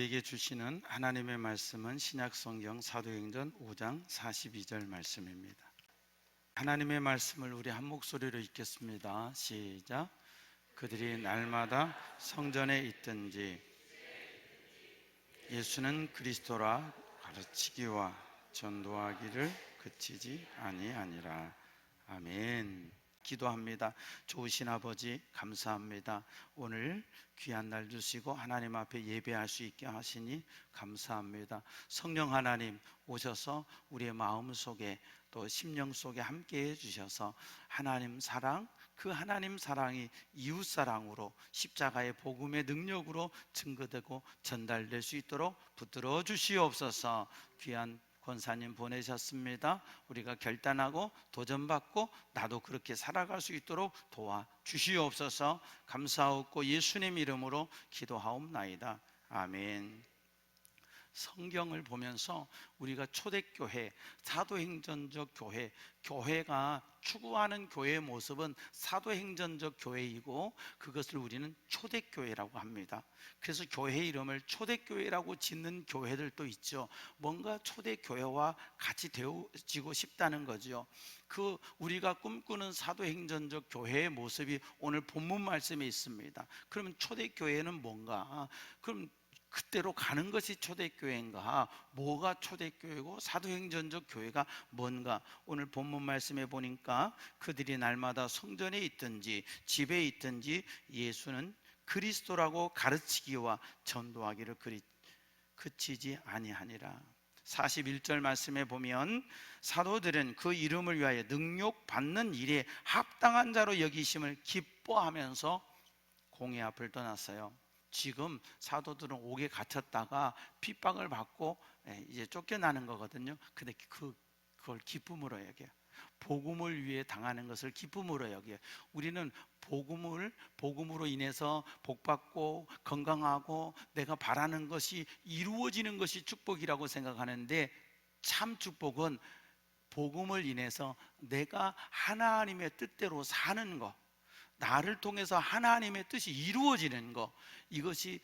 우리에게 주시는 하나님의 말씀은 신약성경 사도행전 5장 42절 말씀입니다. 하나님의 말씀을 우리 한 목소리로 읽겠습니다. 시작. 그들이 날마다 성전에 있든지 예수는 그리스도라 가르치기와 전도하기를 그치지 아니하니라. 아멘. 기도합니다. 좋으신 아버지 감사합니다. 오늘 귀한 날 주시고 하나님 앞에 예배할 수 있게 하시니 감사합니다. 성령 하나님 오셔서 우리의 마음 속에 또 심령 속에 함께 해주셔서 하나님 사랑, 그 하나님 사랑이 이웃 사랑으로 십자가의 복음의 능력으로 증거되고 전달될 수 있도록 붙들어 주시옵소서. 귀한 권사님 보내셨습니다. 우리가 결단하고 도전받고 나도 그렇게 살아갈 수 있도록 도와주시옵소서. 감사하고 예수님 이름으로 기도하옵나이다. 아멘. 성경을 보면서 우리가 초대교회, 사도행전적 교회, 교회가 추구하는 교회의 모습은 사도행전적 교회이고 그것을 우리는 초대교회라고 합니다. 그래서 교회 이름을 초대교회라고 짓는 교회들도 있죠. 뭔가 초대교회와 같이 되어지고 싶다는 거죠. 그 우리가 꿈꾸는 사도행전적 교회의 모습이 오늘 본문 말씀에 있습니다. 그러면 초대교회는 뭔가? 그럼 그때로 가는 것이 초대교회인가? 뭐가 초대교회고 사도행전적 교회가 뭔가? 오늘 본문 말씀에 보니까 그들이 날마다 성전에 있든지 집에 있든지 예수는 그리스도라고 가르치기와 전도하기를 그치지 아니하니라. 41절 말씀에 보면 사도들은 그 이름을 위하여 능욕받는 일에 합당한 자로 여기심을 기뻐하면서 공회 앞을 떠났어요. 지금 사도들은 옥에 갇혔다가 핍박을 받고 이제 쫓겨나는 거거든요. 근데 그걸 기쁨으로 여겨요. 복음을 위해 당하는 것을 기쁨으로 여겨요. 우리는 복음으로 인해서 복받고 건강하고 내가 바라는 것이 이루어지는 것이 축복이라고 생각하는데 참 축복은 복음을 인해서 내가 하나님의 뜻대로 사는 것, 나를 통해서 하나님의 뜻이 이루어지는 것, 이것이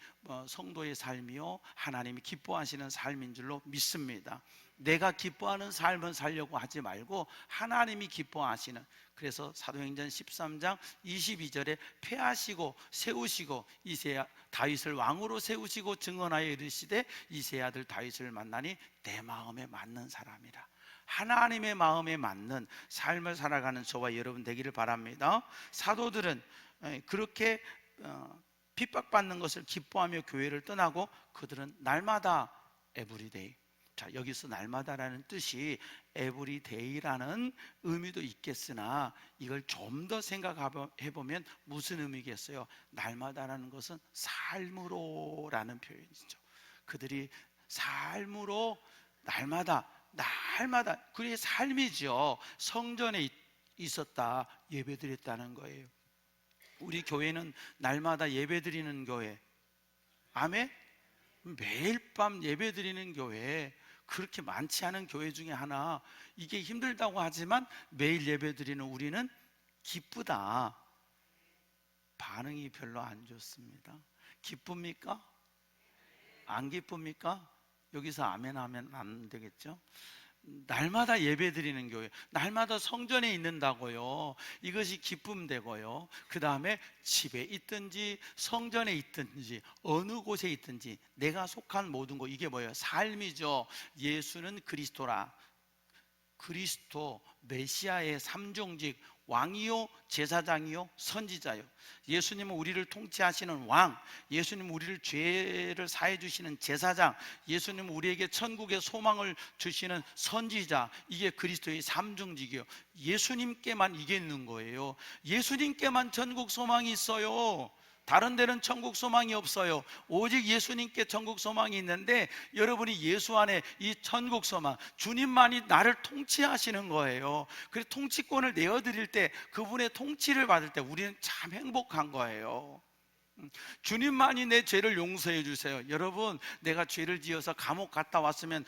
성도의 삶이요 하나님이 기뻐하시는 삶인 줄로 믿습니다. 내가 기뻐하는 삶을 살려고 하지 말고 하나님이 기뻐하시는, 그래서 사도행전 13장 22절에 패하시고 세우시고 이새 다윗을 왕으로 세우시고 증언하여 이르시되 이새 아들 다윗을 만나니 내 마음에 맞는 사람이라. 하나님의 마음에 맞는 삶을 살아가는 저와 여러분 되기를 바랍니다. 사도들은 그렇게 핍박받는 것을 기뻐하며 교회를 떠나고 그들은 날마다 에브리데이, 자 여기서 날마다라는 뜻이 에브리데이라는 의미도 있겠으나 이걸 좀 더 생각해보면 무슨 의미겠어요? 날마다라는 것은 삶으로라는 표현이죠. 그들이 삶으로 날마다 그게 삶이죠. 성전에 있었다, 예배드렸다는 거예요. 우리 교회는 날마다 예배드리는 교회. 아멘? 매일 밤 예배드리는 교회, 그렇게 많지 않은 교회 중에 하나. 이게 힘들다고 하지만 매일 예배드리는 우리는 기쁘다. 반응이 별로 안 좋습니다. 기쁩니까? 안 기쁩니까? 여기서 아멘 하면 안 되겠죠? 날마다 예배드리는 교회, 날마다 성전에 있는다고요. 이것이 기쁨 되고요. 그 다음에 집에 있든지 성전에 있든지 어느 곳에 있든지 내가 속한 모든 것, 이게 뭐예요? 삶이죠. 예수는 그리스도라. 그리스도 메시아의 삼종직, 왕이요 제사장이요 선지자요. 예수님은 우리를 통치하시는 왕, 예수님은 우리를 죄를 사해 주시는 제사장, 예수님은 우리에게 천국의 소망을 주시는 선지자. 이게 그리스도의 삼종직이요. 예수님께만 이게 있는 거예요. 예수님께만 천국 소망이 있어요. 다른 데는 천국 소망이 없어요. 오직 예수님께 천국 소망이 있는데 여러분이 예수 안에 이 천국 소망, 주님만이 나를 통치하시는 거예요. 그래서 통치권을 내어드릴 때, 그분의 통치를 받을 때 우리는 참 행복한 거예요. 주님만이 내 죄를 용서해 주세요. 여러분, 내가 죄를 지어서 감옥 갔다 왔으면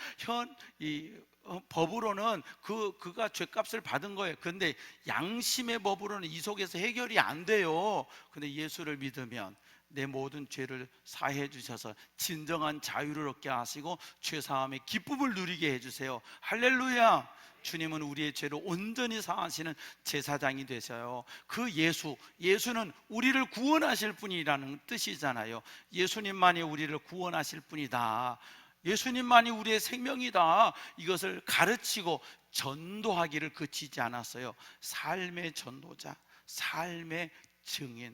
법으로는 그가 죄값을 받은 거예요. 그런데 양심의 법으로는 이 속에서 해결이 안 돼요. 근데 예수를 믿으면 내 모든 죄를 사해 주셔서 진정한 자유를 얻게 하시고 죄사함의 기쁨을 누리게 해주세요. 할렐루야. 주님은 우리의 죄를 온전히 사하시는 제사장이 되셔요. 그 예수는 우리를 구원하실 분이라는 뜻이잖아요. 예수님만이 우리를 구원하실 분이다, 예수님만이 우리의 생명이다, 이것을 가르치고 전도하기를 그치지 않았어요. 삶의 전도자, 삶의 증인.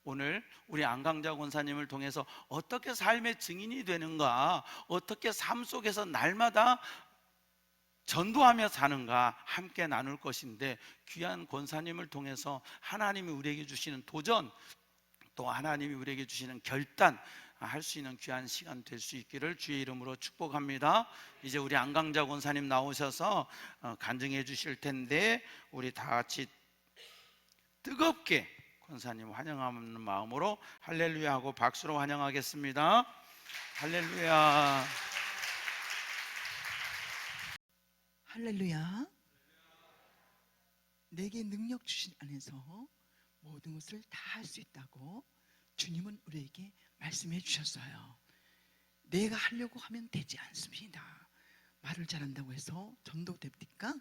오늘 우리 안강자 권사님을 통해서 어떻게 삶의 증인이 되는가, 어떻게 삶 속에서 날마다 전도하며 사는가 함께 나눌 것인데, 귀한 권사님을 통해서 하나님이 우리에게 주시는 도전, 또 하나님이 우리에게 주시는 결단 할 수 있는 귀한 시간 될 수 있기를 주의 이름으로 축복합니다. 이제 우리 안강자 권사님 나오셔서 간증해 주실 텐데, 우리 다 같이 뜨겁게 권사님 환영하는 마음으로 할렐루야 하고 박수로 환영하겠습니다. 할렐루야. 할렐루야. 내게 능력 주신 안에서 모든 것을 다 할 수 있다고 주님은 우리에게 말씀해 주셨어요. 내가 하려고 하면 되지 않습니다. 말을 잘한다고 해서 전도 됩니까?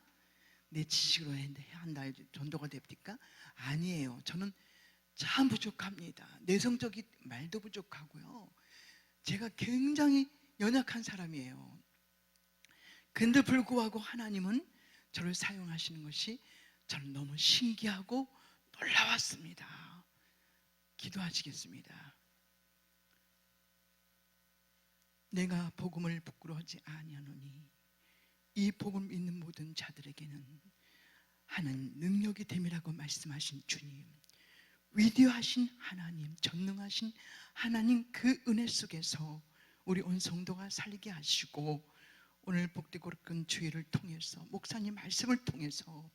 내 지식으로 해야 한다 전도가 됩니까? 아니에요. 저는 참 부족합니다. 내성적인 말도 부족하고요. 제가 굉장히 연약한 사람이에요. 근데 불구하고 하나님은 저를 사용하시는 것이 저는 너무 신기하고 놀라웠습니다. 기도하시겠습니다. 내가 복음을 부끄러워하지 아니하노니 이 복음 믿는 모든 자들에게는 하나님 능력이 됨이라고 말씀하신 주님, 위대하신 하나님, 전능하신 하나님, 그 은혜 속에서 우리 온 성도가 살게 하시고, 오늘 복되고 큰 주의를 통해서 목사님 말씀을 통해서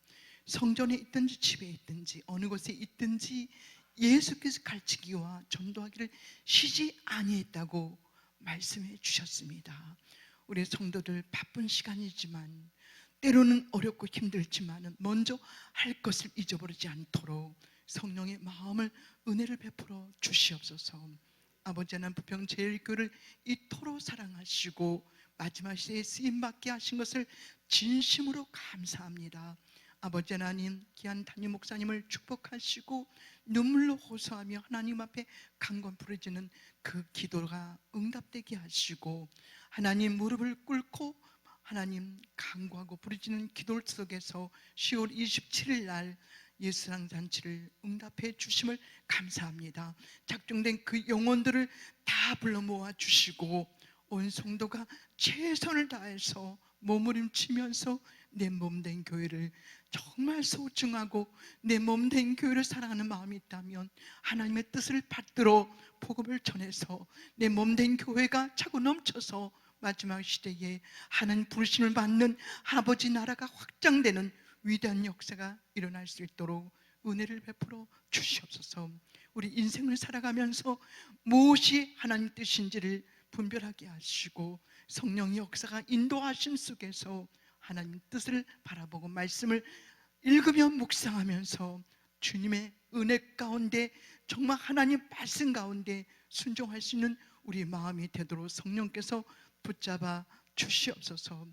성전에 있든지 집에 있든지 어느 곳에 있든지 예수께서 가르치기와 전도하기를 쉬지 아니했다고 말씀해 주셨습니다. 우리 성도들 바쁜 시간이지만 때로는 어렵고 힘들지만 먼저 할 것을 잊어버리지 않도록 성령의 마음을 은혜를 베풀어 주시옵소서. 아버지 하나님, 부평제일교회를 이토록 사랑하시고 마지막 시대에 쓰임받게 하신 것을 진심으로 감사합니다. 아버지 하나님, 귀한 담임 목사님을 축복하시고 눈물로 호소하며 하나님 앞에 간곡 부르짖는 그 기도가 응답되게 하시고, 하나님 무릎을 꿇고 하나님 간구하고 부르짖는 기도 속에서 10월 27일 날 예수랑 잔치를 응답해 주심을 감사합니다. 작정된 그 영혼들을 다 불러 모아 주시고 온 성도가 최선을 다해서 몸부림치면서 내 몸된 교회를 정말 소중하고 내 몸된 교회를 사랑하는 마음이 있다면 하나님의 뜻을 받들어 복음을 전해서 내 몸된 교회가 차고 넘쳐서 마지막 시대에 하나님 부르심을 받는 아버지 나라가 확장되는 위대한 역사가 일어날 수 있도록 은혜를 베풀어 주시옵소서. 우리 인생을 살아가면서 무엇이 하나님 뜻인지를 분별하게 하시고 성령의 역사가 인도하심 속에서 하나님 뜻을 바라보고 말씀을 읽으며 묵상하면서 주님의 은혜 가운데 정말 하나님 말씀 가운데 순종할 수 있는 우리 마음이 되도록 성령께서 붙잡아 주시옵소서.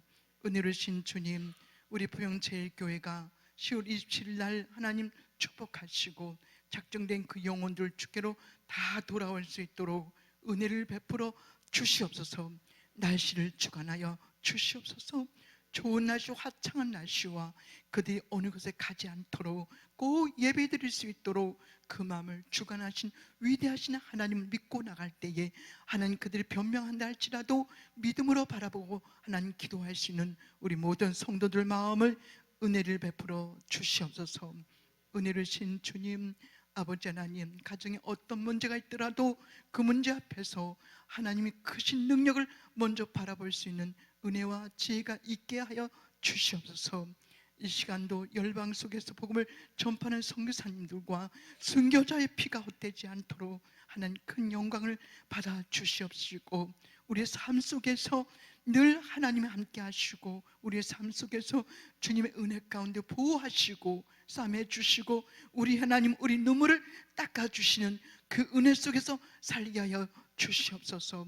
은혜로우신 주님, 우리 부영제일교회가 10월 27일 날 하나님 축복하시고 작정된 그 영혼들 주께로 다 돌아올 수 있도록 은혜를 베풀어 주시옵소서. 날씨를 주관하여 주시옵소서. 좋은 날씨, 화창한 날씨와 그들이 어느 곳에 가지 않도록 꼭 예배 드릴 수 있도록 그 마음을 주관하신 위대하신 하나님을 믿고 나갈 때에 하나님 그들이 변명한다 할지라도 믿음으로 바라보고 하나님 기도할 수 있는 우리 모든 성도들 마음을 은혜를 베풀어 주시옵소서. 은혜로우신 주님, 아버지 하나님, 가정에 어떤 문제가 있더라도 그 문제 앞에서 하나님이 크신 능력을 먼저 바라볼 수 있는 은혜와 지혜가 있게 하여 주시옵소서. 이 시간도 열방 속에서 복음을 전파하는 선교사님들과 순교자의 피가 헛되지 않도록 하나님 큰 영광을 받아 주시옵시고, 우리의 삶 속에서 늘 하나님이 함께 하시고 우리의 삶 속에서 주님의 은혜 가운데 보호하시고 싸매 주시고 우리 하나님 우리 눈물을 닦아주시는 그 은혜 속에서 살게 하여 주시옵소서.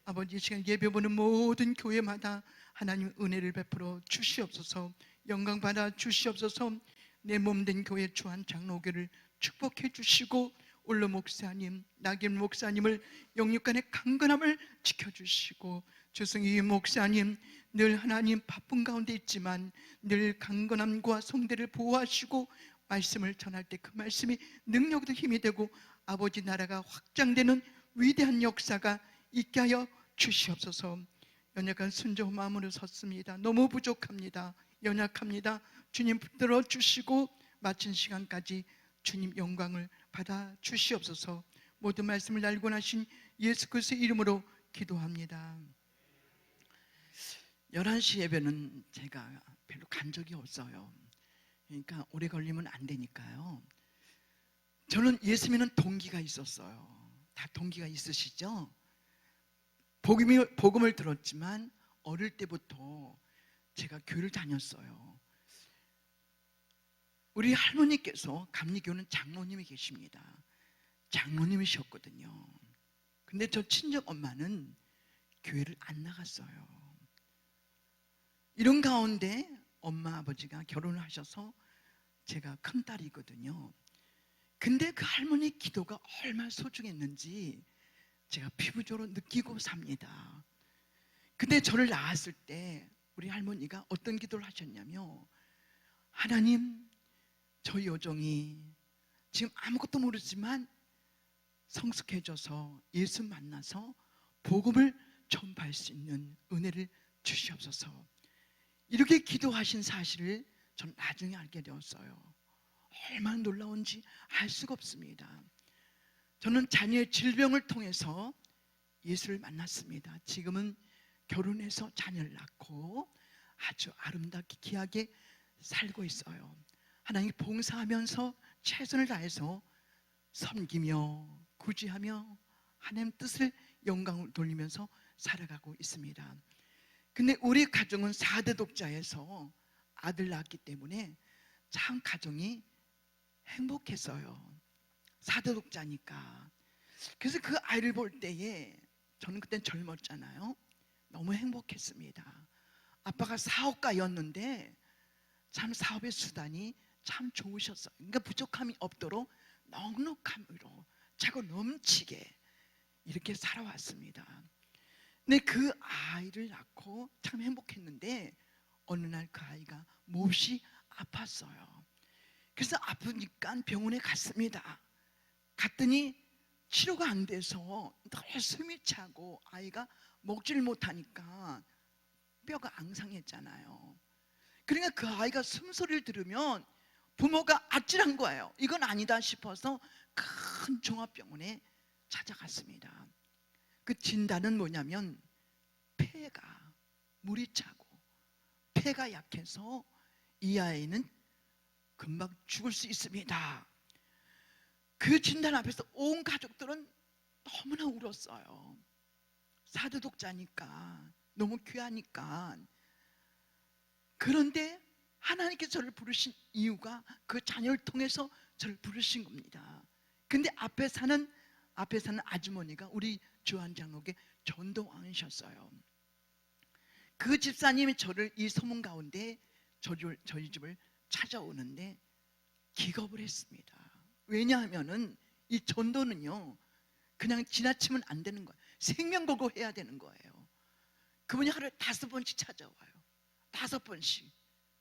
아버지, 이 시간 예배 보는 모든 교회마다 하나님 은혜를 베풀어 주시옵소서. 영광 받아 주시옵소서. 내 몸된 교회 주한 장로교를 축복해 주시고 올로 목사님, 나김 목사님을 영육간의 강건함을 지켜주시고 조승희 목사님 늘 하나님 바쁜 가운데 있지만 늘 강건함과 성대를 보호하시고 말씀을 전할 때 그 말씀이 능력도 힘이 되고 아버지 나라가 확장되는 위대한 역사가 있게 하여 주시옵소서. 연약한 순종한 마음으로 섰습니다. 너무 부족합니다. 연약합니다. 주님 붙들어 주시고 마친 시간까지 주님 영광을 받아 주시옵소서. 모든 말씀을 알고 나신 예수 그리스도의 이름으로 기도합니다. 11시 예배는 제가 별로 간 적이 없어요. 그러니까 오래 걸리면 안 되니까요. 저는 예수 믿는 동기가 있었어요. 다 동기가 있으시죠? 복음을 들었지만 어릴 때부터 제가 교회를 다녔어요. 우리 할머니께서 감리교는 장로님이 계십니다. 장로님이셨거든요. 근데 저 친정 엄마는 교회를 안 나갔어요. 이런 가운데 엄마 아버지가 결혼을 하셔서 제가 큰딸이거든요. 근데 그 할머니 기도가 얼마나 소중했는지 제가 피부적으로 느끼고 삽니다. 근데 저를 낳았을 때 우리 할머니가 어떤 기도를 하셨냐면, 하나님, 저희 여종이 지금 아무것도 모르지만 성숙해져서 예수 만나서 복음을 전파할 수 있는 은혜를 주시옵소서. 이렇게 기도하신 사실을 전 나중에 알게 되었어요. 얼마나 놀라운지 알 수가 없습니다. 저는 자녀의 질병을 통해서 예수를 만났습니다. 지금은 결혼해서 자녀를 낳고 아주 아름답게 귀하게 살고 있어요. 하나님 봉사하면서 최선을 다해서 섬기며 구제하며 하나님 뜻을 영광을 돌리면서 살아가고 있습니다. 근데 우리 가정은 4대 독자에서 아들 낳았기 때문에 참 가정이 행복했어요. 4대 독자니까. 그래서 그 아이를 볼 때에 저는 그땐 젊었잖아요. 너무 행복했습니다. 아빠가 사업가였는데 참 사업의 수단이 참 좋으셨어요. 그러니까 부족함이 없도록 넉넉함으로 차고 넘치게 이렇게 살아왔습니다. 근데 그 아이를 낳고 참 행복했는데 어느 날 그 아이가 몹시 아팠어요. 그래서 아프니까 병원에 갔습니다. 갔더니 치료가 안 돼서 늘 숨이 차고 아이가 먹지를 못하니까 뼈가 앙상했잖아요. 그러니까 그 아이가 숨소리를 들으면 부모가 아찔한 거예요. 이건 아니다 싶어서 큰 종합병원에 찾아갔습니다. 그 진단은 뭐냐면 폐가 물이 차고 폐가 약해서 이 아이는 금방 죽을 수 있습니다. 그 진단 앞에서 온 가족들은 너무나 울었어요. 4대 독자니까 너무 귀하니까. 그런데 하나님께서 저를 부르신 이유가 그 자녀를 통해서 저를 부르신 겁니다. 근데 앞에 사는 아주머니가 우리 주한 장로께 전도왕이셨어요. 그 집사님이 저를 이 소문 가운데 저희 집을 찾아오는데 기겁을 했습니다. 왜냐하면은 이 전도는요 그냥 지나치면 안 되는 거예요. 생명 걸고 해야 되는 거예요. 그분이 하루에 5번씩 찾아와요. 5번씩.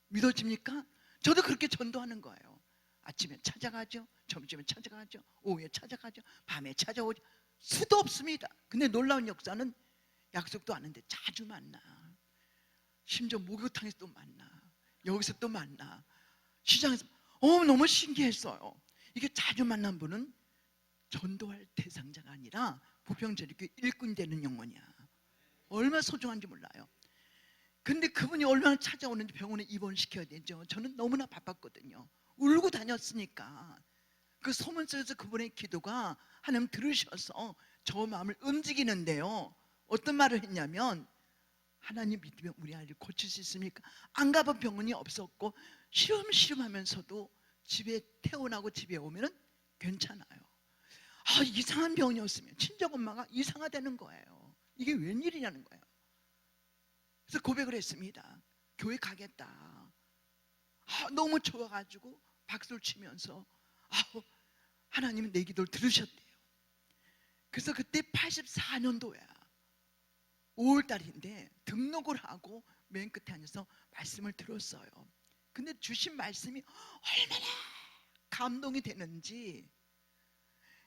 믿어집니까? 저도 그렇게 전도하는 거예요. 아침에 찾아가죠, 점심에 찾아가죠, 오후에 찾아가죠, 밤에 찾아오죠. 수도 없습니다. 근데 놀라운 역사는 약속도 안 하는데 자주 만나. 심지어 목욕탕에서 또 만나, 여기서 또 만나, 시장에서. 너무 신기했어요. 이게 자주 만난 분은 전도할 대상자가 아니라 부평제일교회 일꾼 되는 영혼이야. 얼마나 소중한지 몰라요. 근데 그분이 얼마나 찾아오는지 병원에 입원시켜야 되죠. 저는 너무나 바빴거든요. 울고 다녔으니까. 그 소문 속에서 그분의 기도가 하나님 들으셔서 저 마음을 움직이는데요, 어떤 말을 했냐면, 하나님 믿으면 우리 아이를 고칠 수 있습니까? 안 가본 병원이 없었고 시름시름 하면서도 집에 퇴원하고 집에 오면은 괜찮아요. 이상한 병이었으면 친정엄마가 이상하다는 거예요. 이게 웬일이냐는 거예요. 그래서 고백을 했습니다. 교회 가겠다. 너무 좋아가지고 박수를 치면서 하나님은 내 기도를 들으셨대요. 그래서 그때 84년도야 5월달인데 등록을 하고 맨 끝에 앉아서 말씀을 들었어요. 근데 주신 말씀이 얼마나 감동이 되는지,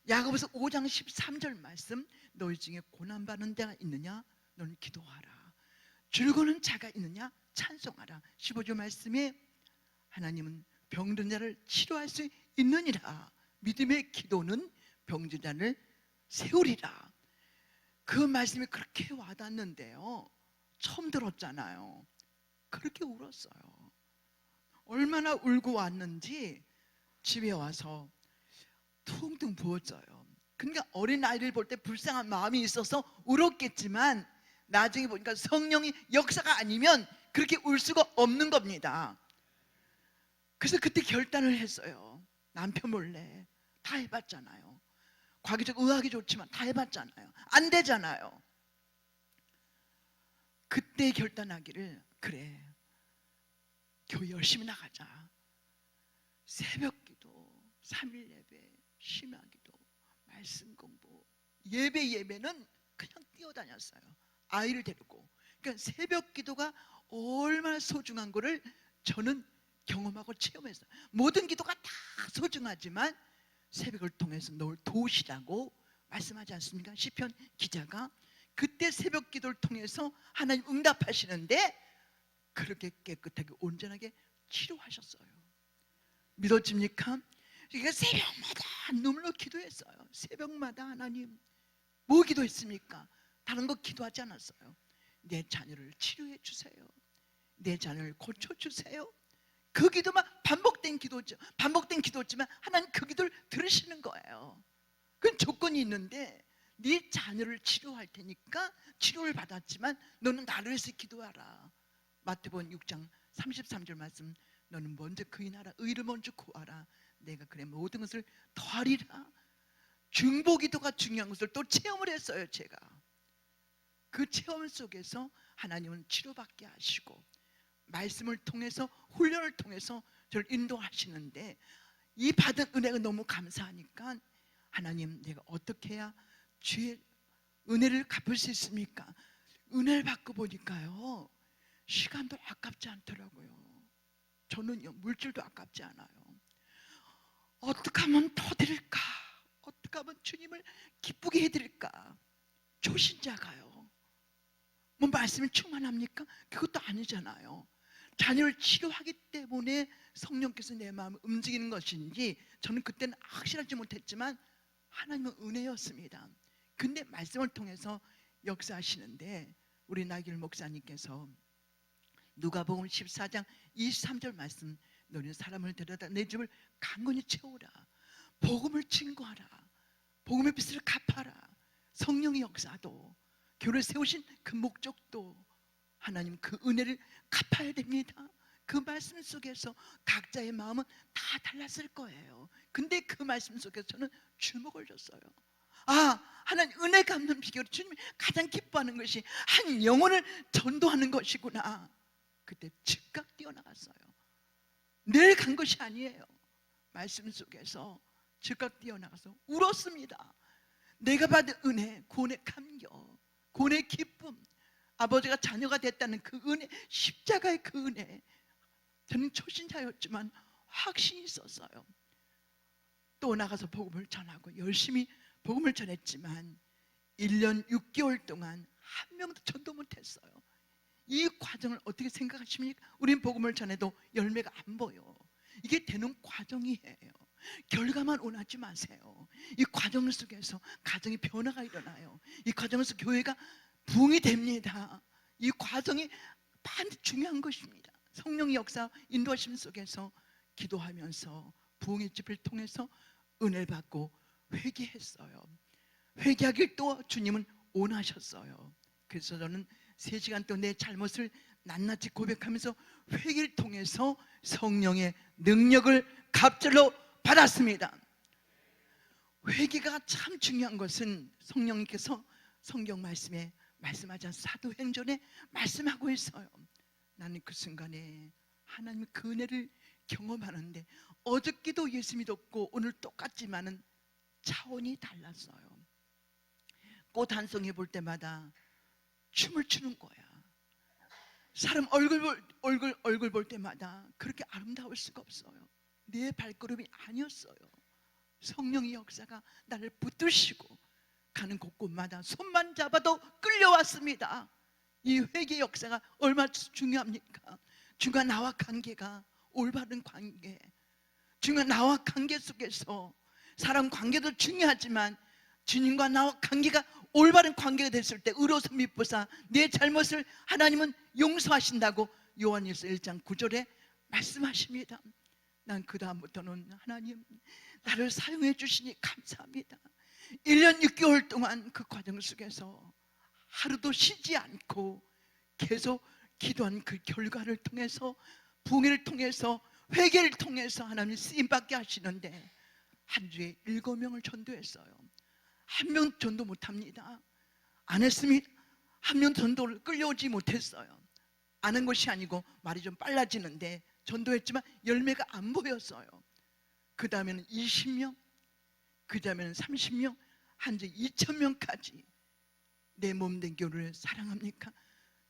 야고보서 5장 13절 말씀, 너희 중에 고난받는 자가 있느냐 너는 기도하라, 즐거는 자가 있느냐 찬송하라. 15절 말씀에 하나님은 병든 자를 치료할 수 있느니라, 믿음의 기도는 병든 자를 세우리라. 그 말씀이 그렇게 와닿는데요, 처음 들었잖아요. 그렇게 울었어요. 얼마나 울고 왔는지 집에 와서 퉁퉁 부었어요. 그러니까 어린아이를 볼 때 불쌍한 마음이 있어서 울었겠지만 나중에 보니까 성령이 역사가 아니면 그렇게 울 수가 없는 겁니다. 그래서 그때 결단을 했어요. 남편 몰래. 다 해봤잖아요. 과학적 의학이 좋지만 다 해봤잖아요. 안 되잖아요. 그때 결단하기를, 그래, 교회 열심히 나가자. 새벽 기도, 3일 예배, 심야 기도, 말씀 공부, 예배는 그냥 뛰어다녔어요. 아이를 데리고. 그러니까 새벽 기도가 얼마나 소중한 거를 저는 경험하고 체험했어요. 모든 기도가 다 소중하지만 새벽을 통해서 널 도우시라고 말씀하지 않습니까? 시편 기자가. 그때 새벽 기도를 통해서 하나님 응답하시는데 그렇게 깨끗하게 온전하게 치료하셨어요. 믿어집니까? 그러니까 새벽마다 눈물로 기도했어요. 새벽마다 하나님 뭐 기도했습니까? 다른 거 기도하지 않았어요. 내 자녀를 치료해 주세요. 내 자녀를 고쳐주세요. 그 기도만 반복된 기도죠. 반복된 기도지만 하나님 그 기도를 들으시는 거예요. 그건 조건이 있는데, 네 자녀를 치료할 테니까 치료를 받았지만 너는 나를 위해서 기도하라. 마태복음 6장 33절 말씀, 너는 먼저 그의 나라 의를 먼저 구하라. 내가 그래 모든 것을 더하리라. 중보기도가 중요한 것을 또 체험을 했어요. 제가 그 체험 속에서 하나님은 치료받게 하시고 말씀을 통해서, 훈련을 통해서 저를 인도하시는데, 이 받은 은혜가 너무 감사하니까 하나님, 내가 어떻게 해야 주의 은혜를 갚을 수 있습니까? 은혜를 받고 보니까요, 시간도 아깝지 않더라고요. 저는요, 물질도 아깝지 않아요. 어떻게 하면 더 드릴까? 어떻게 하면 주님을 기쁘게 해드릴까? 초신자가요, 뭐 말씀이 충만합니까? 그것도 아니잖아요. 자녀를 치료하기 때문에 성령께서 내 마음을 움직이는 것인지 저는 그때는 확실하지 못했지만 하나님은 은혜였습니다. 근데 말씀을 통해서 역사하시는데, 우리 나길 목사님께서 누가복음 14장 23절 말씀, 너는 사람을 데려다 내 집을 강건히 채우라, 복음을 증거하라, 복음의 빚을 갚아라. 성령의 역사도, 교회를 세우신 그 목적도 하나님 그 은혜를 갚아야 됩니다. 그 말씀 속에서 각자의 마음은 다 달랐을 거예요. 근데 그 말씀 속에서 저는 주목을 줬어요. 하나님 은혜 갚는 비결, 주님이 가장 기뻐하는 것이 한 영혼을 전도하는 것이구나. 그때 즉각 뛰어나갔어요. 늘 간 것이 아니에요. 말씀 속에서 즉각 뛰어나가서 울었습니다. 내가 받은 은혜, 구원의 감격, 구원의 기쁨, 아버지가 자녀가 됐다는 그 은혜, 십자가의 그 은혜. 저는 초신자였지만 확신이 있었어요. 또 나가서 복음을 전하고 열심히 복음을 전했지만 1년 6개월 동안 한 명도 전도 못했어요. 이 과정을 어떻게 생각하십니까? 우린 복음을 전해도 열매가 안 보여. 이게 되는 과정이에요. 결과만 원하지 마세요. 이 과정 속에서 가정의 변화가 일어나요. 이 과정에서 교회가 부흥이 됩니다. 이 과정이 반드시 중요한 것입니다. 성령의 역사 인도하심 속에서 기도하면서 부흥의 집을 통해서 은혜를 받고 회개했어요. 회개하길 또 주님은 원하셨어요. 그래서 저는 3시간 동안 내 잘못을 낱낱이 고백하면서 회개를 통해서 성령의 능력을 갑절로 받았습니다. 회개가 참 중요한 것은 성령님께서 성경 말씀에 말씀하자 사도행전에 말씀하고 있어요. 나는 그 순간에 하나님의 그 은혜를 경험하는데, 어저께도 예수 믿었고 오늘 똑같지만은 차원이 달랐어요. 꽃 한 송이 볼 때마다 춤을 추는 거야. 사람 얼굴 볼 때마다 그렇게 아름다울 수가 없어요. 내 발걸음이 아니었어요. 성령의 역사가 나를 붙드시고 가는 곳곳마다 손만 잡아도 끌려왔습니다. 이 회개 역사가 얼마나 중요합니까? 주가 나와 관계가 올바른 관계, 주가 나와 관계 속에서 사람 관계도 중요하지만 주님과 나와 관계가 올바른 관계가 됐을 때 의로서 미쁘사 내 잘못을 하나님은 용서하신다고 요한일서 1장 9절에 말씀하십니다. 난 그 다음부터는 하나님 나를 사용해 주시니 감사합니다. 1년 6개월 동안 그 과정 속에서 하루도 쉬지 않고 계속 기도한 그 결과를 통해서, 부흥회를 통해서, 회개를 통해서 하나님 쓰임받게 하시는데 한 주에 7명을 전도했어요. 한 명 전도 못합니다. 안 했습니다. 한 명 전도를 끌려오지 못했어요. 아는 것이 아니고 말이 좀 빨라지는데 전도했지만 열매가 안 보였어요. 그 다음에는 20명, 그 다음에는 30명, 한 주 2,000명까지. 내 몸된 교를 사랑합니까?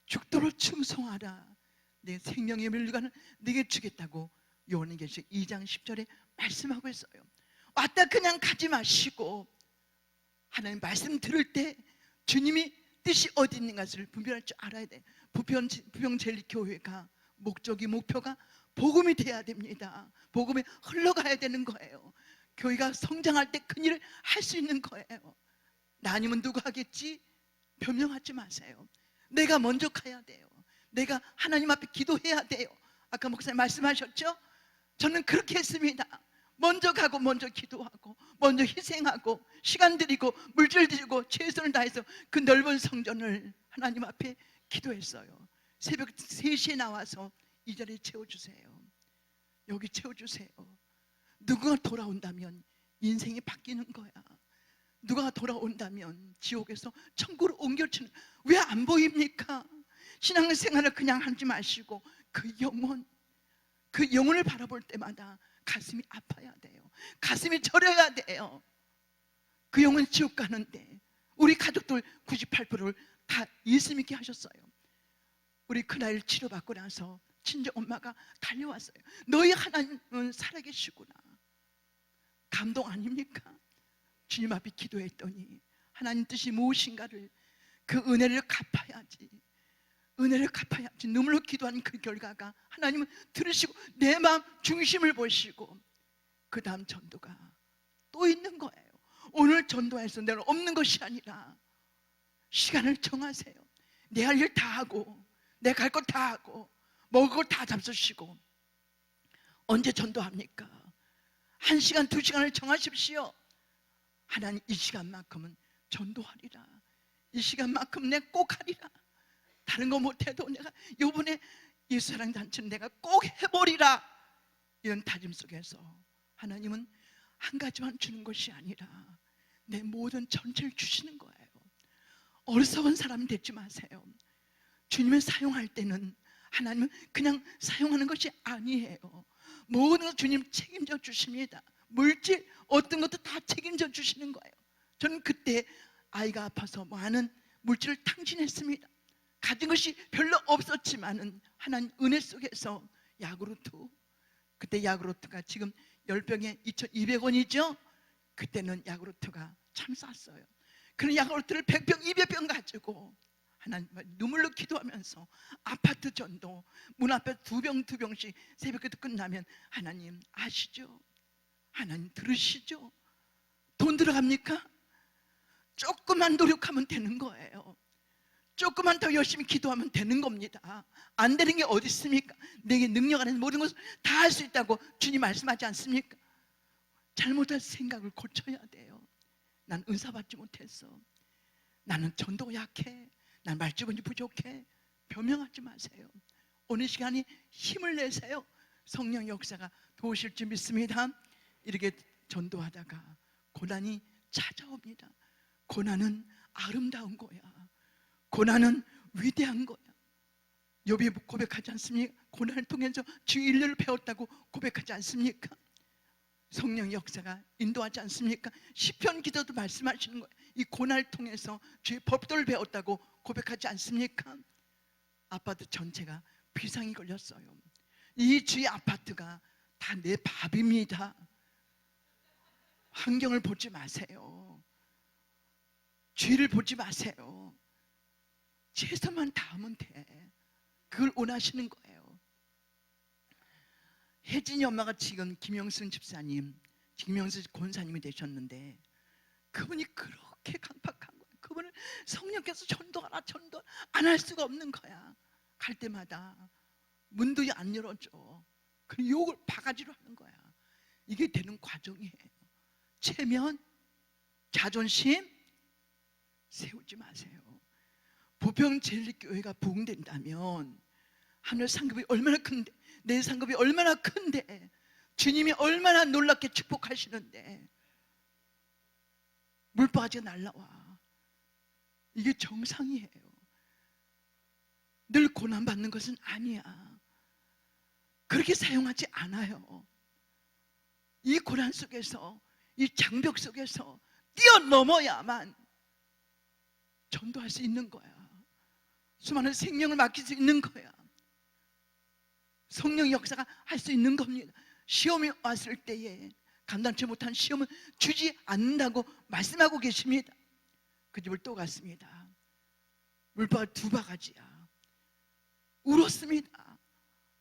죽도록 충성하라. 내 생명의 멸류관을 네게 주겠다고 요한계시록 2장 10절에 말씀하고 있어요. 왔다 그냥 가지 마시고 하나님 말씀 들을 때 주님이 뜻이 어디 있는 것을 분별할 줄 알아야 돼. 부평제일교회가 목표가 복음이 돼야 됩니다. 복음이 흘러가야 되는 거예요. 교회가 성장할 때 큰 일을 할 수 있는 거예요. 나 아니면 누가 하겠지? 변명하지 마세요. 내가 먼저 가야 돼요. 내가 하나님 앞에 기도해야 돼요. 아까 목사님 말씀하셨죠? 저는 그렇게 했습니다. 먼저 가고 먼저 기도하고 먼저 희생하고 시간 들이고 물질 들이고 최선을 다해서 그 넓은 성전을 하나님 앞에 기도했어요. 새벽 3시에 나와서 이 자리에 채워주세요. 여기 채워주세요. 누가 돌아온다면 인생이 바뀌는 거야. 누가 돌아온다면 지옥에서 천국으로 옮겨치는. 왜 안 보입니까? 신앙생활을 그냥 하지 마시고 그 영혼을 바라볼 때마다 가슴이 아파야 돼요. 가슴이 저려야 돼요. 그 영혼 지옥 가는데 우리 가족들 98%를 다 예수 믿게 하셨어요. 우리 큰아이를 치료받고 나서 친정 엄마가 달려왔어요. 너희 하나님은 살아계시구나. 감동 아닙니까? 주님 앞에 기도했더니 하나님 뜻이 무엇인가를, 그 은혜를 갚아야지. 은혜를 갚아야지. 눈물로 기도한 그 결과가 하나님은 들으시고 내 마음 중심을 보시고 그 다음 전도가 또 있는 거예요. 오늘 전도해서 내가 없는 것이 아니라 시간을 정하세요. 내 할 일 다 하고 내 갈 것 다 하고 먹을 것 다 잡수시고 언제 전도합니까? 1시간 2시간을 정하십시오. 하나님 이 시간만큼은 전도하리라. 이 시간만큼 내가 꼭 하리라. 다른 거 못해도 내가 이번에 예수사랑단체는 내가 꼭 해보리라. 이런 다짐 속에서 하나님은 한 가지만 주는 것이 아니라 내 모든 전체를 주시는 거예요. 어리석은 사람 되지 마세요. 주님을 사용할 때는 하나님은 그냥 사용하는 것이 아니에요. 모든 것 주님 책임져 주십니다. 물질 어떤 것도 다 책임져 주시는 거예요. 저는 그때 아이가 아파서 많은 물질을 탕진했습니다. 가진 것이 별로 없었지만은 하나님 은혜 속에서 야구르트, 그때 야구르트가 지금 10병에 2,200원이죠. 그때는 야구르트가 참 쌌어요. 그런 야구르트를 100병 200병 가지고 하나님 눈물로 기도하면서 아파트 전도, 문 앞에 2병씩 새벽기도 끝나면 하나님 아시죠? 하나님 들으시죠? 돈 들어갑니까? 조금만 노력하면 되는 거예요. 조금만 더 열심히 기도하면 되는 겁니다. 안 되는 게 어디 있습니까? 내게 능력 안에서 모든 것을 다 할 수 있다고 주님 말씀하지 않습니까? 잘못한 생각을 고쳐야 돼요. 난 은사 받지 못했어. 나는 전도 약해. 난 말주변이 부족해. 변명하지 마세요. 오늘 시간이 힘을 내세요. 성령 역사가 도우실 줄 믿습니다. 이렇게 전도하다가 고난이 찾아옵니다. 고난은 아름다운 거야. 고난은 위대한 거야. 욥이 고백하지 않습니까? 고난을 통해서 주의 일를 배웠다고 고백하지 않습니까? 성령 역사가 인도하지 않습니까? 시편 기도도 말씀하시는 거예요. 이 고난을 통해서 주의 법도를 배웠다고 고백하지 않습니까? 아파트 전체가 비상이 걸렸어요. 이 주의 아파트가 다 내 밥입니다. 환경을 보지 마세요. 주의를 보지 마세요. 최선만 다하면 돼. 그걸 원하시는 거예요. 혜진이 엄마가 지금 김영순 집사님, 김영순 권사님이 되셨는데 그분이 그렇게 강팍한 거야. 그분을 성령께서 전도하라 전도 안 할 수가 없는 거야. 갈 때마다 문도 안 열어줘. 그 욕을 바가지로 하는 거야. 이게 되는 과정이에요. 체면, 자존심 세우지 마세요. 부평제일교회가 부흥된다면 하늘 상급이 얼마나 큰데, 내 상급이 얼마나 큰데, 주님이 얼마나 놀랍게 축복하시는데 물바가지가 날라와. 이게 정상이에요. 늘 고난받는 것은 아니야. 그렇게 사용하지 않아요. 이 고난 속에서, 이 장벽 속에서 뛰어넘어야만 전도할 수 있는 거야. 수많은 생명을 맡길 수 있는 거야. 성령 역사가 할 수 있는 겁니다. 시험이 왔을 때에 감당치 못한 시험은 주지 않는다고 말씀하고 계십니다. 그 집을 또 갔습니다. 물바가 2바가지야. 울었습니다.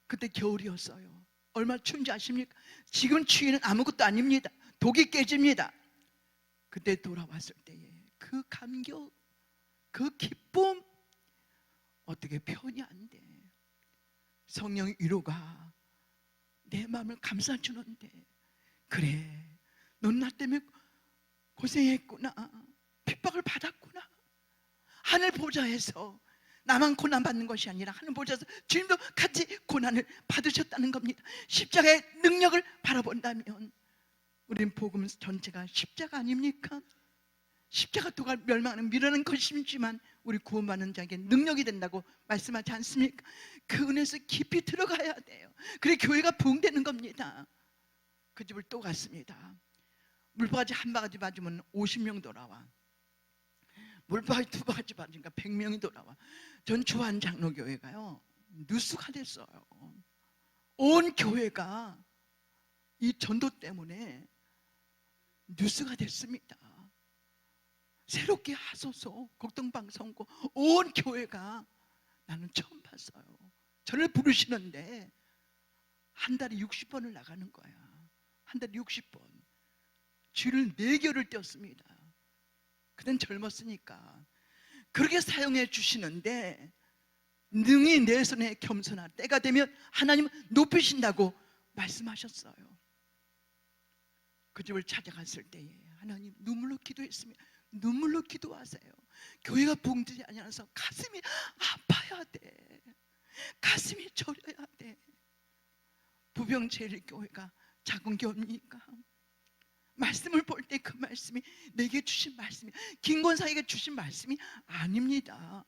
그때 겨울이었어요. 얼마나 추운지 아십니까? 지금 추위는 아무것도 아닙니다. 독이 깨집니다. 그때 돌아왔을 때에 그 감격, 그 기쁨 어떻게 표현이 안 돼. 성령의 위로가 내 마음을 감싸주는데, 그래, 넌 나 때문에 고생했구나, 핍박을 받았구나. 하늘 보좌에서 나만 고난받는 것이 아니라 하늘 보좌에서 주님도 같이 고난을 받으셨다는 겁니다. 십자가의 능력을 바라본다면 우리는 복음 전체가 십자가 아닙니까? 십자가 도가 멸망하는 미련한 것이지만 우리 구원받는 자에게 능력이 된다고 말씀하지 않습니까? 그 은혜에서 깊이 들어가야 돼요. 그래 교회가 부흥되는 겁니다. 그 집을 또 갔습니다. 물바가지 1바가지 맞으면 50명 돌아와. 물바가지 2바가지 맞으니까 100명이 돌아와. 전 주한 장로교회가요 누수가 됐어요. 온 교회가 이 전도 때문에 뉴스가 됐습니다. 새롭게 하소서 곡동방송고 온 교회가, 나는 처음 봤어요. 저를 부르시는데 한 달에 60번을 나가는 거야. 한 달에 60번. 쥐를 4개월을 떼었습니다. 그땐 젊었으니까. 그렇게 사용해 주시는데 능히 내 손에 겸손할 때가 되면 하나님은 높이신다고 말씀하셨어요. 그 집을 찾아갔을 때에 하나님 눈물로 기도했습니다. 눈물로 기도하세요. 교회가 부흥되지 않아서 가슴이 아파야 돼. 가슴이 저려야 돼. 부평제일교회가 작은 교회입니까? 말씀을 볼 때 그 말씀이 내게 주신 말씀이, 김권사에게 주신 말씀이 아닙니다.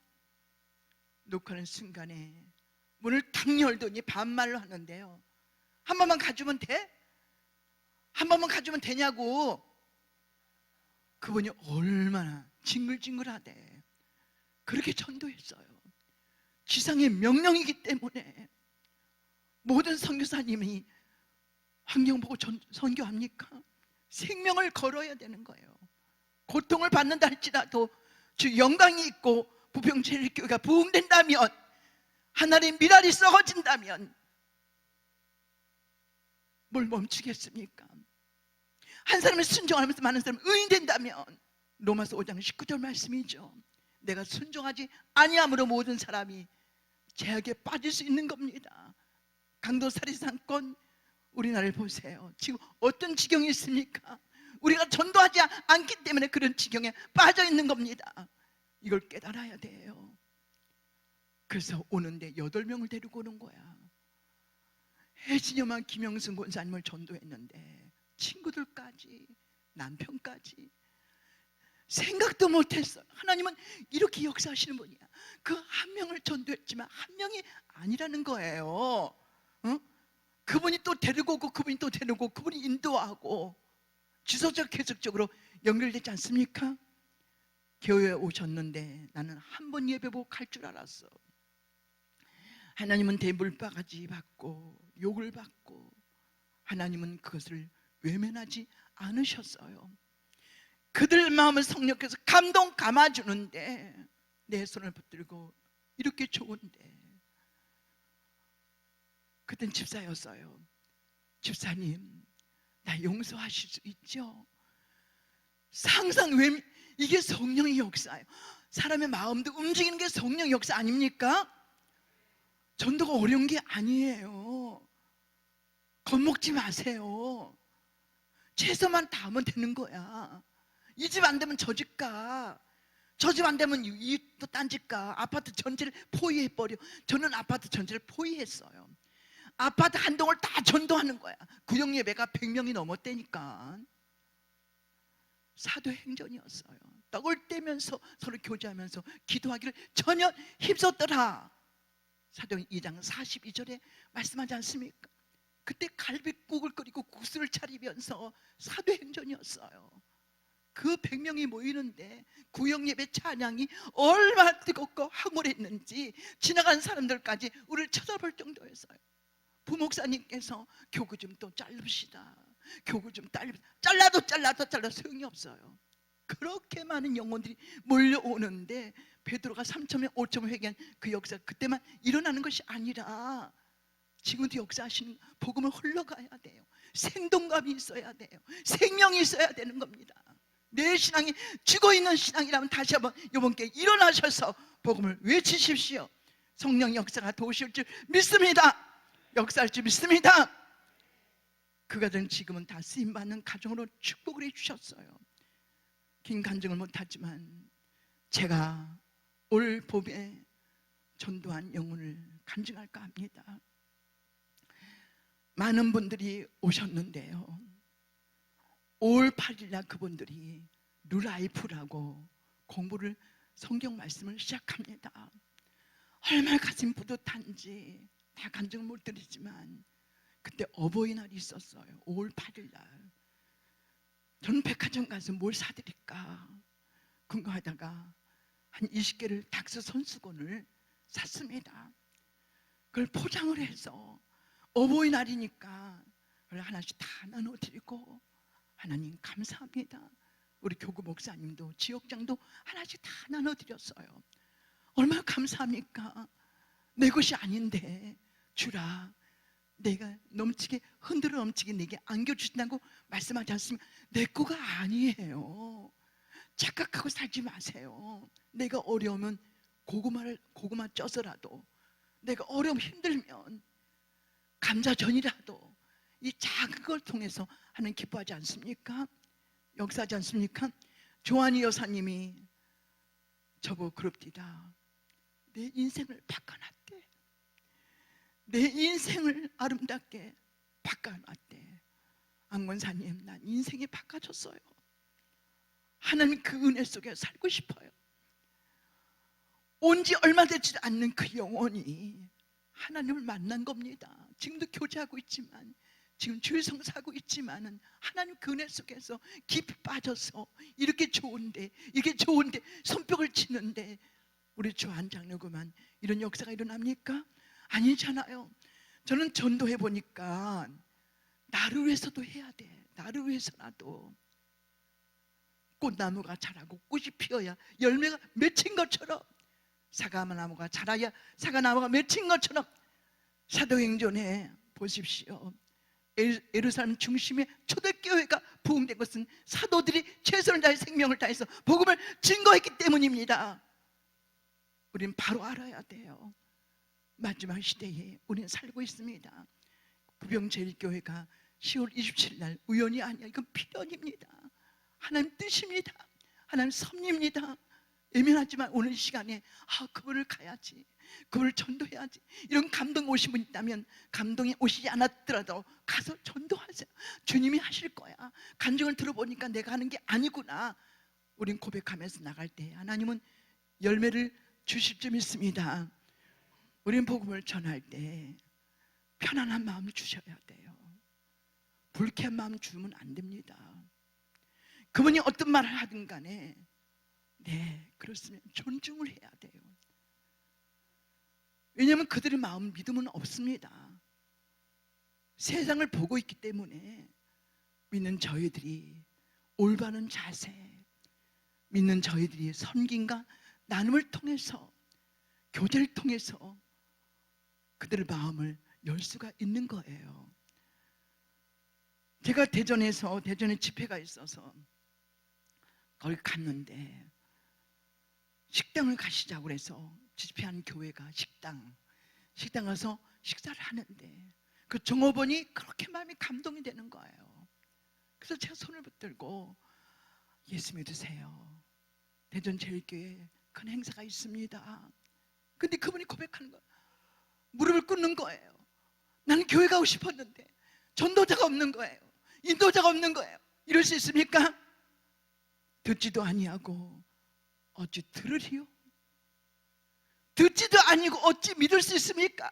녹화하는 순간에 문을 탁 열더니 반말로 하는데요, 한 번만 가주면 돼? 한 번만 가주면 되냐고. 그분이 얼마나 징글징글하대. 그렇게 전도했어요. 지상의 명령이기 때문에. 모든 선교사님이 환경 보고 선교합니까? 생명을 걸어야 되는 거예요. 고통을 받는다 할지라도 주 영광이 있고 부평제일교회가 부흥된다면, 하나님의 미랄이 썩어진다면 뭘 멈추겠습니까? 한 사람이 순종하면서 많은 사람이 의인 된다면, 로마서 5장 19절 말씀이죠. 내가 순종하지 아니함으로 모든 사람이 죄악에 빠질 수 있는 겁니다. 강도살인 사건 우리나라를 보세요. 지금 어떤 지경이 있습니까? 우리가 전도하지 않기 때문에 그런 지경에 빠져 있는 겁니다. 이걸 깨달아야 돼요. 그래서 오는데 8명을 데리고 오는 거야. 혜진이만 김영순 권사님을 전도했는데 친구들까지 남편까지. 생각도 못했어요. 하나님은 이렇게 역사하시는 분이야. 그 한 명을 전도했지만 한 명이 아니라는 거예요. 응? 그분이 또 데리고 오고 그분이 또 데리고 오고 그분이 인도하고 지속적 계속적으로 연결되지 않습니까? 교회에 오셨는데 나는 한 번 예배 보고 갈 줄 알았어. 하나님은 대물바가지 받고 욕을 받고 하나님은 그것을 외면하지 않으셨어요. 그들 마음을 성령께서 감동 감아주는데 내 손을 붙들고 이렇게 좋은데, 그땐 집사였어요. 집사님, 나 용서하실 수 있죠? 상상 외 이게 성령의 역사예요. 사람의 마음도 움직이는 게 성령 역사 아닙니까? 전도가 어려운 게 아니에요. 겁먹지 마세요. 최소만 닿으면 되는 거야. 이 집 안 되면 저 집 가. 저 집 안 되면 이 또 딴 집 가. 아파트 전체를 포위해버려. 저는 아파트 전체를 포위했어요. 아파트 한 동을 다 전도하는 거야. 구역 예배가 100명이 넘었다니까. 사도행전이었어요. 떡을 떼면서 서로 교제하면서 기도하기를 전혀 힘썼더라. 사도행 2장 42절에 말씀하지 않습니까? 그때 갈비국을 끓이고 국수를 차리면서 사도행전이었어요. 그 100명이 모이는데 구역 예배 찬양이 얼마나 뜨겁고 황홀했는지 지나간 사람들까지 우리를 쳐다볼 정도였어요. 부목사님께서 교구 좀 또 자릅시다. 교구 좀 잘라도 소용이 없어요. 그렇게 많은 영혼들이 몰려오는데 베드로가 3,000명 5,000명 회개한 그 역사, 그때만 일어나는 것이 아니라 지금도 역사하시는 복음을 흘러가야 돼요. 생동감이 있어야 돼요. 생명이 있어야 되는 겁니다. 내 신앙이 죽어있는 신앙이라면 다시 한번 이번께 일어나셔서 복음을 외치십시오. 성령 역사가 도우실 줄 믿습니다. 역사할 줄 믿습니다. 그 가정 지금은 다 쓰임받는 가정으로 축복을 해주셨어요. 긴 간증을 못하지만 제가 올 봄에 전도한 영혼을 간증할까 합니다. 많은 분들이 오셨는데요, 5월 8일날 그분들이 뉴라이프라고 공부를, 성경 말씀을 시작합니다. 얼마나 가슴 뿌듯한지 다 간증을 못 드리지만 그때 어버이날이 있었어요. 5월 8일날 저는 백화점 가서 뭘 사드릴까 궁금하다가 한 20개를 닥스 손수건을 샀습니다. 그걸 포장을 해서 어버이날이니까 그걸 하나씩 다 나눠드리고, 하나님 감사합니다. 우리 교구 목사님도 지역장도 하나씩 다 나눠드렸어요. 얼마나 감사합니까? 내 것이 아닌데 주라, 내가 넘치게 흔들어 넘치게 내게 안겨주신다고 말씀하지 않습니까? 내 거가 아니에요. 착각하고 살지 마세요. 내가 어려우면 고구마 쪄서라도, 내가 어려움 힘들면 감자전이라도 이 작은 걸 통해서 하나님 기뻐하지 않습니까? 역사하지 않습니까? 조한이 여사님이 저보고 그럽디다. 내 인생을 바꿔놨대. 내 인생을 아름답게 바꿔놨대. 안권사님, 난 인생이 바꿔졌어요. 하나님 그 은혜 속에 살고 싶어요. 온 지 얼마 되지 않는 그 영혼이 하나님을 만난 겁니다. 지금도 교제하고 있지만, 지금 주일 성사하고 있지만은 하나님 그 은혜 속에서 깊이 빠져서 이렇게 좋은데 손뼉을 치는데 우리 주 한 장로구만 이런 역사가 일어납니까? 아니잖아요. 저는 전도해 보니까 나를 위해서도 해야 돼. 나를 위해서라도. 꽃나무가 자라고 꽃이 피어야 열매가 맺힌 것처럼, 사과나무가 자라야 사과나무가 맺힌 것처럼, 사도행전에 보십시오. 예루살렘 중심의 초대교회가 부흥된 것은 사도들이 최선을 다해 생명을 다해서 복음을 증거했기 때문입니다. 우리는 바로 알아야 돼요. 마지막 시대에 우리는 살고 있습니다. 부병제일교회가 10월 27일 날 우연이 아니야. 이건 필연입니다. 하나님 뜻입니다. 하나님 섭리입니다. 예민하지만 오늘 시간에 그분을 가야지, 그걸 전도해야지. 이런 감동 오신 분 있다면 감동이 오시지 않았더라도 가서 전도하세요. 주님이 하실 거야. 간증을 들어보니까 내가 하는 게 아니구나. 우린 고백하면서 나갈 때 하나님은 열매를 주실 줄 믿습니다. 우린 복음을 전할 때 편안한 마음 주셔야 돼요. 불쾌한 마음 주면 안 됩니다. 그분이 어떤 말을 하든 간에 네, 그렇으면 존중을 해야 돼요. 왜냐하면 그들의 마음 믿음은 없습니다. 세상을 보고 있기 때문에 믿는 저희들이 올바른 자세, 믿는 저희들이 섬김과 나눔을 통해서, 교제를 통해서 그들의 마음을 열 수가 있는 거예요. 제가 대전에 집회가 있어서 거기 갔는데 식당을 가시자고 그래서 집회한 교회가 식당 가서 식사를 하는데 그 종업원이 그렇게 마음이 감동이 되는 거예요. 그래서 제가 손을 붙들고 예수 믿으세요. 대전 제일교회 큰 행사가 있습니다. 근데 그분이 고백하는 거예요. 무릎을 꿇는 거예요. 나는 교회 가고 싶었는데 전도자가 없는 거예요. 인도자가 없는 거예요. 이럴 수 있습니까? 듣지도 아니하고 어찌 들으리요? 듣지도 아니고 어찌 믿을 수 있습니까?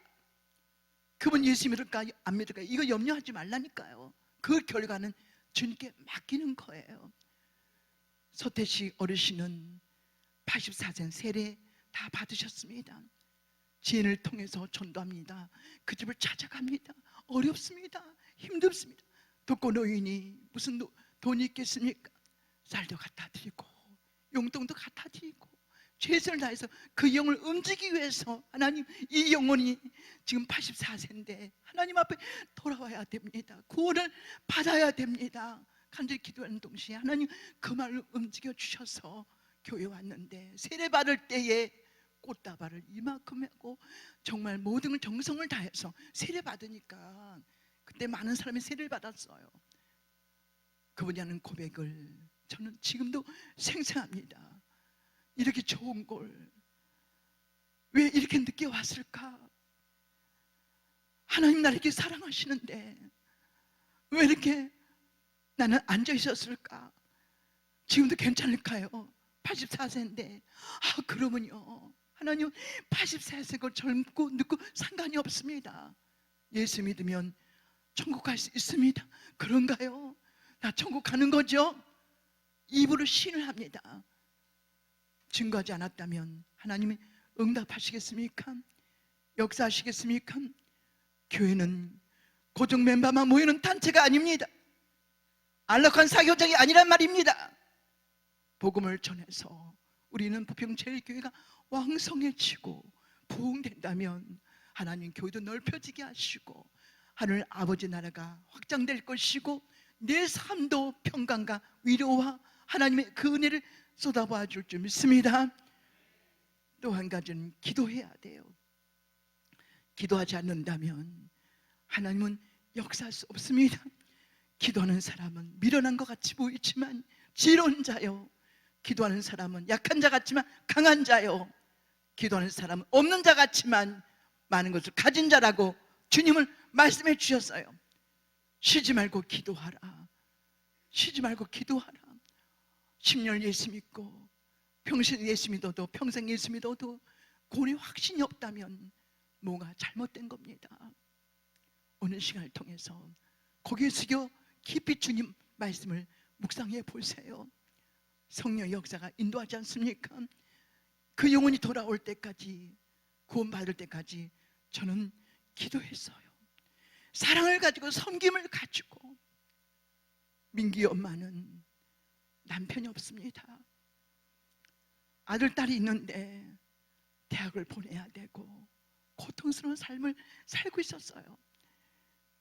그분 예수 믿을까 안 믿을까 이거 염려하지 말라니까요. 그 결과는 주님께 맡기는 거예요. 서태식 어르신은 84세 세례 다 받으셨습니다. 지인을 통해서 전도합니다. 그 집을 찾아갑니다. 어렵습니다. 힘듭니다. 독거노인이 무슨 돈이 있겠습니까? 쌀도 갖다 드리고 용돈도 갖다 드리고 최선을 다해서 그 영을 움직이기 위해서 하나님, 이 영혼이 지금 84세인데 하나님 앞에 돌아와야 됩니다. 구원을 받아야 됩니다. 간절히 기도하는 동시에 하나님 그 말을 움직여 주셔서 교회 왔는데 세례 받을 때에 꽃다발을 이만큼 하고 정말 모든 정성을 다해서 세례 받으니까 그때 많은 사람이 세례를 받았어요. 그분이 하는 고백을 저는 지금도 생생합니다. 이렇게 좋은 걸 왜 이렇게 늦게 왔을까? 하나님 나를 이렇게 사랑하시는데 왜 이렇게 나는 앉아 있었을까? 지금도 괜찮을까요? 84세인데 그러면요 하나님 84세고 젊고 늙고 상관이 없습니다. 예수 믿으면 천국 갈 수 있습니다. 그런가요? 나 천국 가는 거죠? 입으로 신을 합니다. 증거하지 않았다면 하나님이 응답하시겠습니까? 역사하시겠습니까? 교회는 고정 멤버만 모이는 단체가 아닙니다. 안락한 사교적이 아니란 말입니다. 복음을 전해서 우리는 부평제일교회가 왕성해지고 부흥된다면 하나님 교회도 넓혀지게 하시고 하늘 아버지 나라가 확장될 것이고 내 삶도 평강과 위로와 하나님의 그 은혜를 쏟아부어 줄 줄 믿습니다. 또 한 가지는 기도해야 돼요. 기도하지 않는다면 하나님은 역사할 수 없습니다. 기도하는 사람은 미련한 것 같이 보이지만 지혜로운 자요, 기도하는 사람은 약한 자 같지만 강한 자요, 기도하는 사람은 없는 자 같지만 많은 것을 가진 자라고 주님을 말씀해 주셨어요. 쉬지 말고 기도하라. 쉬지 말고 기도하라. 10년 예수 믿고 평생 예수 믿어도 평생 예수 믿어도 구원의 확신이 없다면 뭐가 잘못된 겁니다. 오늘 시간을 통해서 고개 숙여 깊이 주님 말씀을 묵상해 보세요. 성령 역사가 인도하지 않습니까? 그 영혼이 돌아올 때까지, 구원받을 때까지 저는 기도했어요. 사랑을 가지고 섬김을 가지고. 민기 엄마는 남편이 없습니다. 아들, 딸이 있는데 대학을 보내야 되고 고통스러운 삶을 살고 있었어요.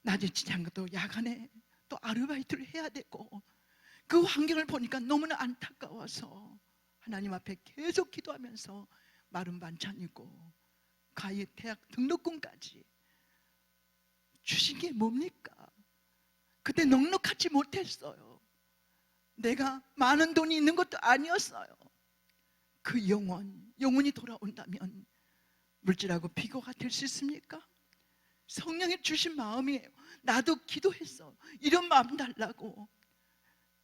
낮에 지장도 야간에 또 아르바이트를 해야 되고 그 환경을 보니까 너무나 안타까워서 하나님 앞에 계속 기도하면서 마른 반찬이고 가히 대학 등록금까지 주신 게 뭡니까? 그때 넉넉하지 못했어요. 내가 많은 돈이 있는 것도 아니었어요. 그 영혼이 돌아온다면 물질하고 비교가 될 수 있습니까? 성령이 주신 마음이에요. 나도 기도했어. 이런 마음 달라고.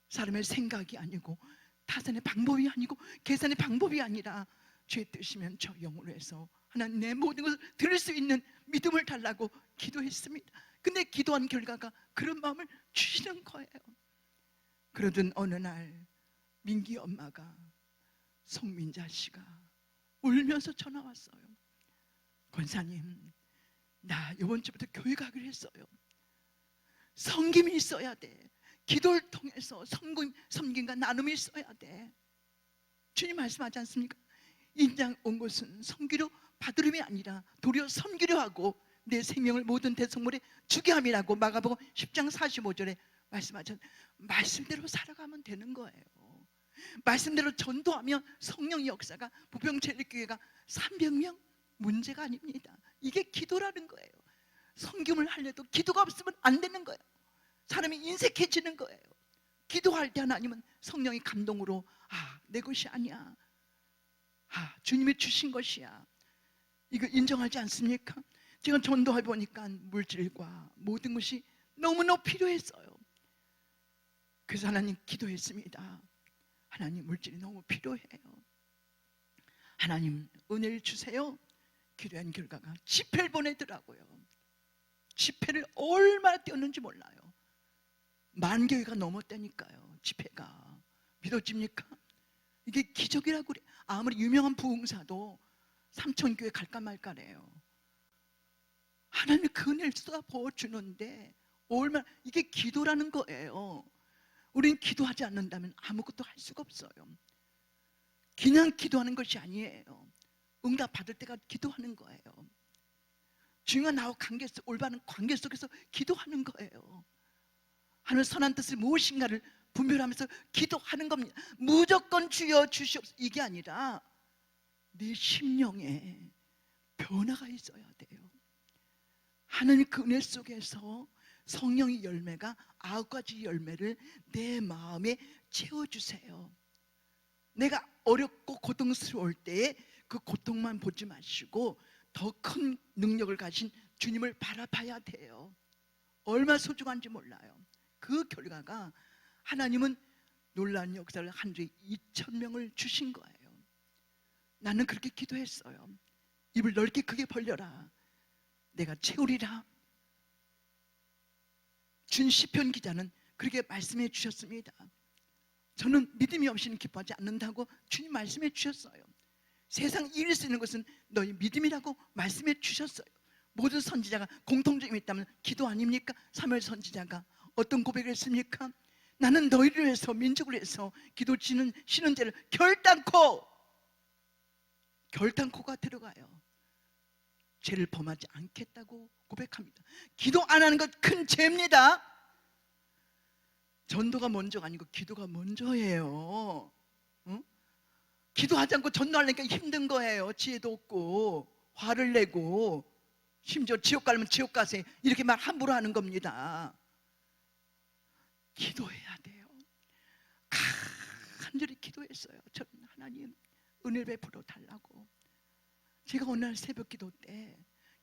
사람의 생각이 아니고 타산의 방법이 아니고 계산의 방법이 아니라 주의 뜻이면 저 영으로 해서 하나님 내 모든 것을 들을 수 있는 믿음을 달라고 기도했습니다. 근데 기도한 결과가 그런 마음을 주시는 거예요. 그러던 어느 날 민기 엄마가, 송민자 씨가 울면서 전화 왔어요. 권사님, 나 이번 주부터 교회 가기로 했어요. 섬김이 있어야 돼. 기도를 통해서 섬김과 나눔이 있어야 돼. 주님 말씀하지 않습니까? 인장 온 것은 섬기려 받으름이 아니라 도리어 섬기려 하고 내 생명을 모든 대성물에 주게 함이라고 마가복음 10장 45절에 말씀하셨. 말씀대로 살아가면 되는 거예요. 말씀대로 전도하면 성령 역사가 부평제일교회가 300명 문제가 아닙니다. 이게 기도라는 거예요. 섬김을 하려도 기도가 없으면 안 되는 거예요. 사람이 인색해지는 거예요. 기도할 때 하나님은 성령의 감동으로 내 것이 아니야, 주님이 주신 것이야, 이거 인정하지 않습니까? 제가 전도해 보니까 물질과 모든 것이 너무너무 필요했어요. 그래서 하나님 기도했습니다. 하나님 물질이 너무 필요해요. 하나님 은혜를 주세요. 기도한 결과가 집회를 보내더라고요. 집회를 얼마나 뛰었는지 몰라요. 10,000교회가 넘었다니까요. 집회가 믿어집니까? 이게 기적이라고 그래. 아무리 유명한 부흥사도 3,000교회 갈까 말까래요. 하나님이 그 은혜를 쏟아 부어주는데 얼마나, 이게 기도라는 거예요. 우리는 기도하지 않는다면 아무것도 할 수가 없어요. 그냥 기도하는 것이 아니에요. 응답 받을 때가 기도하는 거예요. 주님과 나와 올바른 관계 속에서 기도하는 거예요. 하늘 선한 뜻을 무엇인가를 분별하면서 기도하는 겁니다. 무조건 주여 주시옵소서 이게 아니라 내 심령에 변화가 있어야 돼요. 하나님 그 은혜 속에서 성령의 열매가 9가지 열매를 내 마음에 채워주세요. 내가 어렵고 고통스러울 때에 그 고통만 보지 마시고 더 큰 능력을 가진 주님을 바라봐야 돼요. 얼마나 소중한지 몰라요. 그 결과가 하나님은 놀라운 역사를 한 주에 2,000명을 주신 거예요. 나는 그렇게 기도했어요. 입을 넓게 크게 벌려라, 내가 채우리라. 준 시편 기자는 그렇게 말씀해 주셨습니다. 저는 믿음이 없이는 기뻐하지 않는다고 주님 말씀해 주셨어요. 세상 이길 수 있는 것은 너희 믿음이라고 말씀해 주셨어요. 모든 선지자가 공통점이 있다면 기도 아닙니까? 사무엘 선지자가 어떤 고백을 했습니까? 나는 너희를 위해서, 민족을 위해서 기도 지는 쉬는 죄를 결단코가 들어가요. 죄를 범하지 않겠다고 고백합니다. 기도 안 하는 것 큰 죄입니다. 전도가 먼저가 아니고 기도가 먼저예요. 응? 기도하지 않고 전도하려니까 힘든 거예요. 지혜도 없고 화를 내고 심지어 지옥 가려면 지옥 가세요 이렇게 말 함부로 하는 겁니다. 기도해야 돼요. 간절히 기도했어요. 저는 하나님 은혜를 베풀어 달라고. 제가 어느 날 새벽 기도 때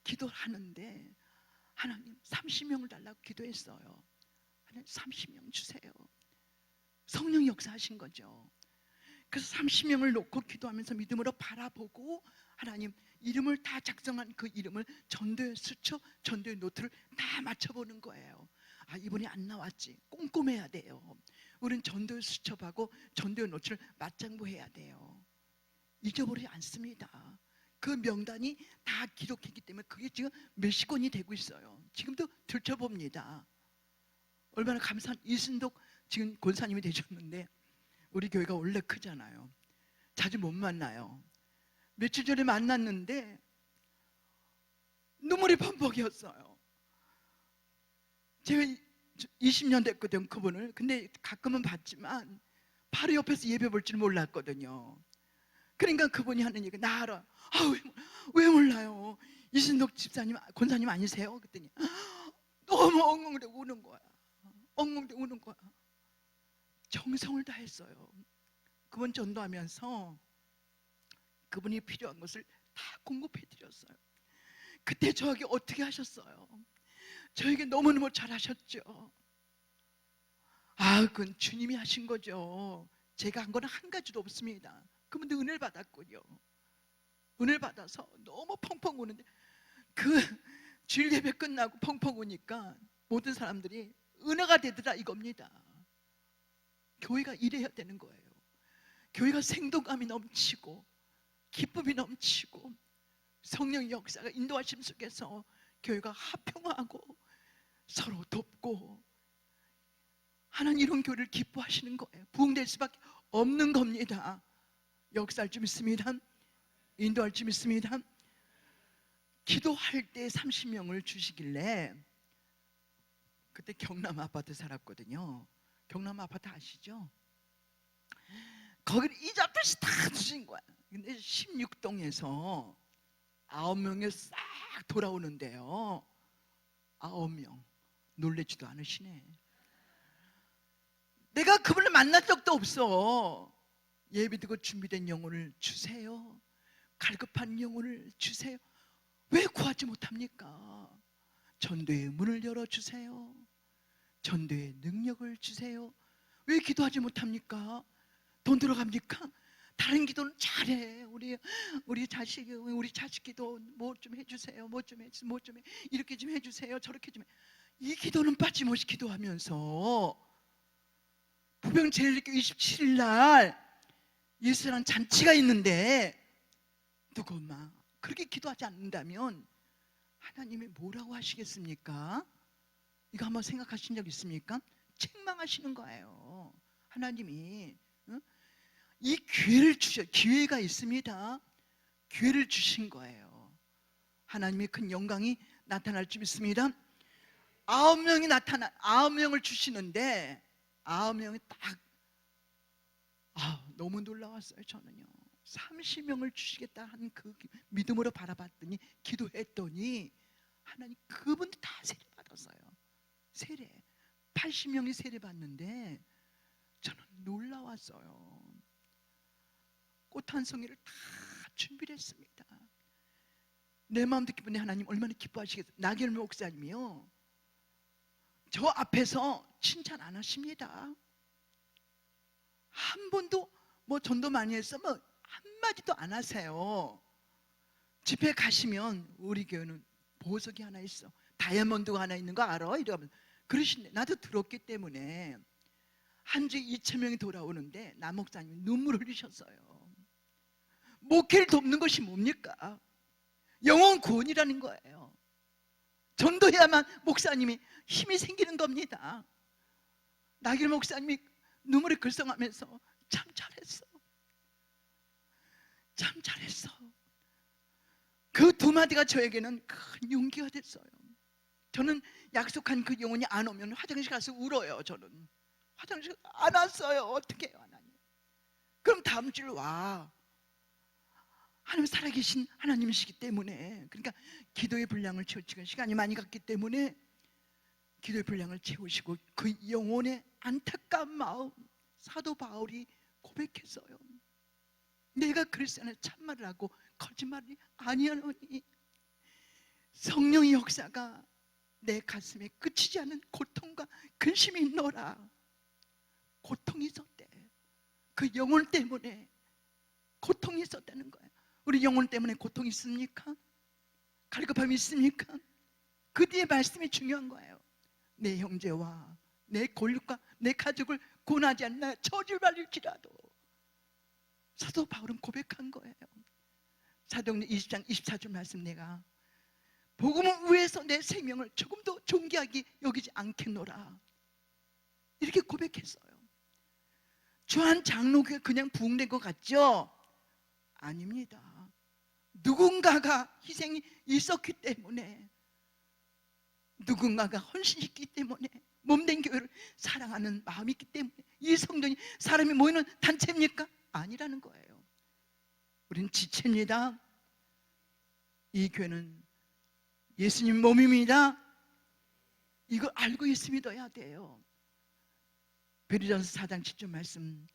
기도를 하는데 하나님 30명을 달라고 기도했어요. 하나님 30명 주세요. 성령 역사하신 거죠. 그래서 30명을 놓고 기도하면서 믿음으로 바라보고 하나님 이름을 다 작성한 그 이름을 전도의 수첩, 전도의 노트를 다 맞춰보는 거예요. 이분이 안 나왔지. 꼼꼼해야 돼요. 우린 전도의 수첩하고 전도의 노트를 맞장구해야 돼요. 잊어버리지 않습니다. 그 명단이 다 기록했기 때문에 그게 지금 몇십 건이 되고 있어요. 지금도 들춰봅니다. 얼마나 감사한. 이순독 지금 권사님이 되셨는데 우리 교회가 원래 크잖아요. 자주 못 만나요. 며칠 전에 만났는데 눈물이 범벅이었어요. 제가 20년 됐거든 그분을. 근데 가끔은 봤지만 바로 옆에서 예배 볼 줄 몰랐거든요. 그러니까 그분이 하는 얘기 나 알아. 왜 몰라요? 이순덕 집사님, 권사님 아니세요? 그랬더니 너무 엉엉대 우는 거야. 엉엉대 우는 거야. 정성을 다했어요. 그분 전도하면서 그분이 필요한 것을 다 공급해 드렸어요. 그때 저에게 어떻게 하셨어요? 저에게 너무너무 잘하셨죠. 그건 주님이 하신 거죠. 제가 한 거는 한 가지도 없습니다. 그분도 은혜를 받았군요. 은혜를 받아서 너무 펑펑 우는데, 그 주일 예배 끝나고 펑펑 우니까 모든 사람들이 은혜가 되더라 이겁니다. 교회가 이래야 되는 거예요. 교회가 생동감이 넘치고 기쁨이 넘치고 성령의 역사가 인도하심 속에서 교회가 화평하고 서로 돕고 하나님, 이런 교회를 기뻐하시는 거예요. 부흥될 수밖에 없는 겁니다. 역사할 줄 믿습니다. 인도할 줄 믿습니다. 기도할 때 30명을 주시길래, 그때 경남 아파트 살았거든요. 경남 아파트 아시죠? 거기를 이자표시 다 주신 거야. 근데 16동에서 9명이 싹 돌아오는데요, 9명 놀래지도 않으시네. 내가 그분을 만난 적도 없어. 예비 드리고 준비된 영혼을 주세요. 갈급한 영혼을 주세요. 왜 구하지 못합니까? 전도의 문을 열어주세요. 전도의 능력을 주세요. 왜 기도하지 못합니까? 돈 들어갑니까? 다른 기도는 잘해. 우리 자식 기도 뭐 좀 해주세요. 뭐 좀 이렇게 좀 해주세요. 저렇게 좀 해. 이 기도는 빠짐없이 기도하면서 부평 제1교 27일 날 예수랑 잔치가 있는데, 누구 막 그렇게 기도하지 않는다면 하나님이 뭐라고 하시겠습니까? 이거 한번 생각하신 적 있습니까? 책망하시는 거예요. 하나님이. 이 기회를 기회가 있습니다. 기회를 주신 거예요. 하나님의 큰 영광이 나타날 줄 믿습니다. 9명을 주시는데 9명이 딱, 너무 놀라웠어요. 저는요, 30명을 주시겠다 한 그 믿음으로 바라봤더니, 기도했더니 하나님 그분들 다 세례 받았어요. 세례 80명이 세례 받는데 저는 놀라웠어요. 꽃 한 송이를 다 준비를 했습니다. 내 마음도 기쁜데 하나님 얼마나 기뻐하시겠어요. 나경일 목사님이요, 저 앞에서 칭찬 안 하십니다. 한 번도 뭐 전도 많이 했어 뭐 한마디도 안 하세요. 집회 가시면 우리 교회는 보석이 하나 있어, 다이아몬드가 하나 있는 거 알아? 이러면 그러신데, 나도 들었기 때문에 한 주에 2,000명이 돌아오는데 남목사님이 눈물 흘리셨어요. 목회를 돕는 것이 뭡니까? 영혼 구원이라는 거예요. 전도해야만 목사님이 힘이 생기는 겁니다. 나길 목사님이 눈물을 글썽하면서 참 잘했어, 참 잘했어. 그 두 마디가 저에게는 큰 용기가 됐어요. 저는 약속한 그 영혼이 안 오면 화장실 가서 울어요. 저는 화장실 안 왔어요. 어떻게 해요, 하나님? 그럼 다음 주에 와. 하나님 살아계신 하나님이시기 때문에, 그러니까 기도의 분량을 채우시고 시간이 많이 갔기 때문에 기도의 분량을 채우시고, 그 영혼의 안타까운 마음 사도 바울이 고백했어요. 내가 그리스도의 참말을 하고 거짓말이 아니하노니 성령의 역사가 내 가슴에 그치지 않는 고통과 근심이 있노라. 고통이 있었대. 그 영혼 때문에 고통이 있었다는 거예요. 우리 영혼 때문에 고통이 있습니까? 갈급함이 있습니까? 그 뒤에 말씀이 중요한 거예요. 내 형제와 내 골육과 내 가족을 고난하지 않나 저주받을지라도. 사도 바울은 고백한 거예요. 사도행전 20장 24절 말씀, 내가 복음을 위해서 내 생명을 조금도 존귀하게 여기지 않겠노라, 이렇게 고백했어요. 주한 장로교회 그냥 부흥된 것 같죠? 아닙니다. 누군가가 희생이 있었기 때문에, 누군가가 헌신했기 때문에, 몸된 교회를 사랑하는 마음이 있기 때문에 이 성전이 사람이 모이는 단체입니까? 아니라는 거예요. 우리는 지체입니다. 이 교회는 예수님 몸입니다. 이걸 알고 예수 믿어야 돼요. 베드로전서 4장 7절 말씀,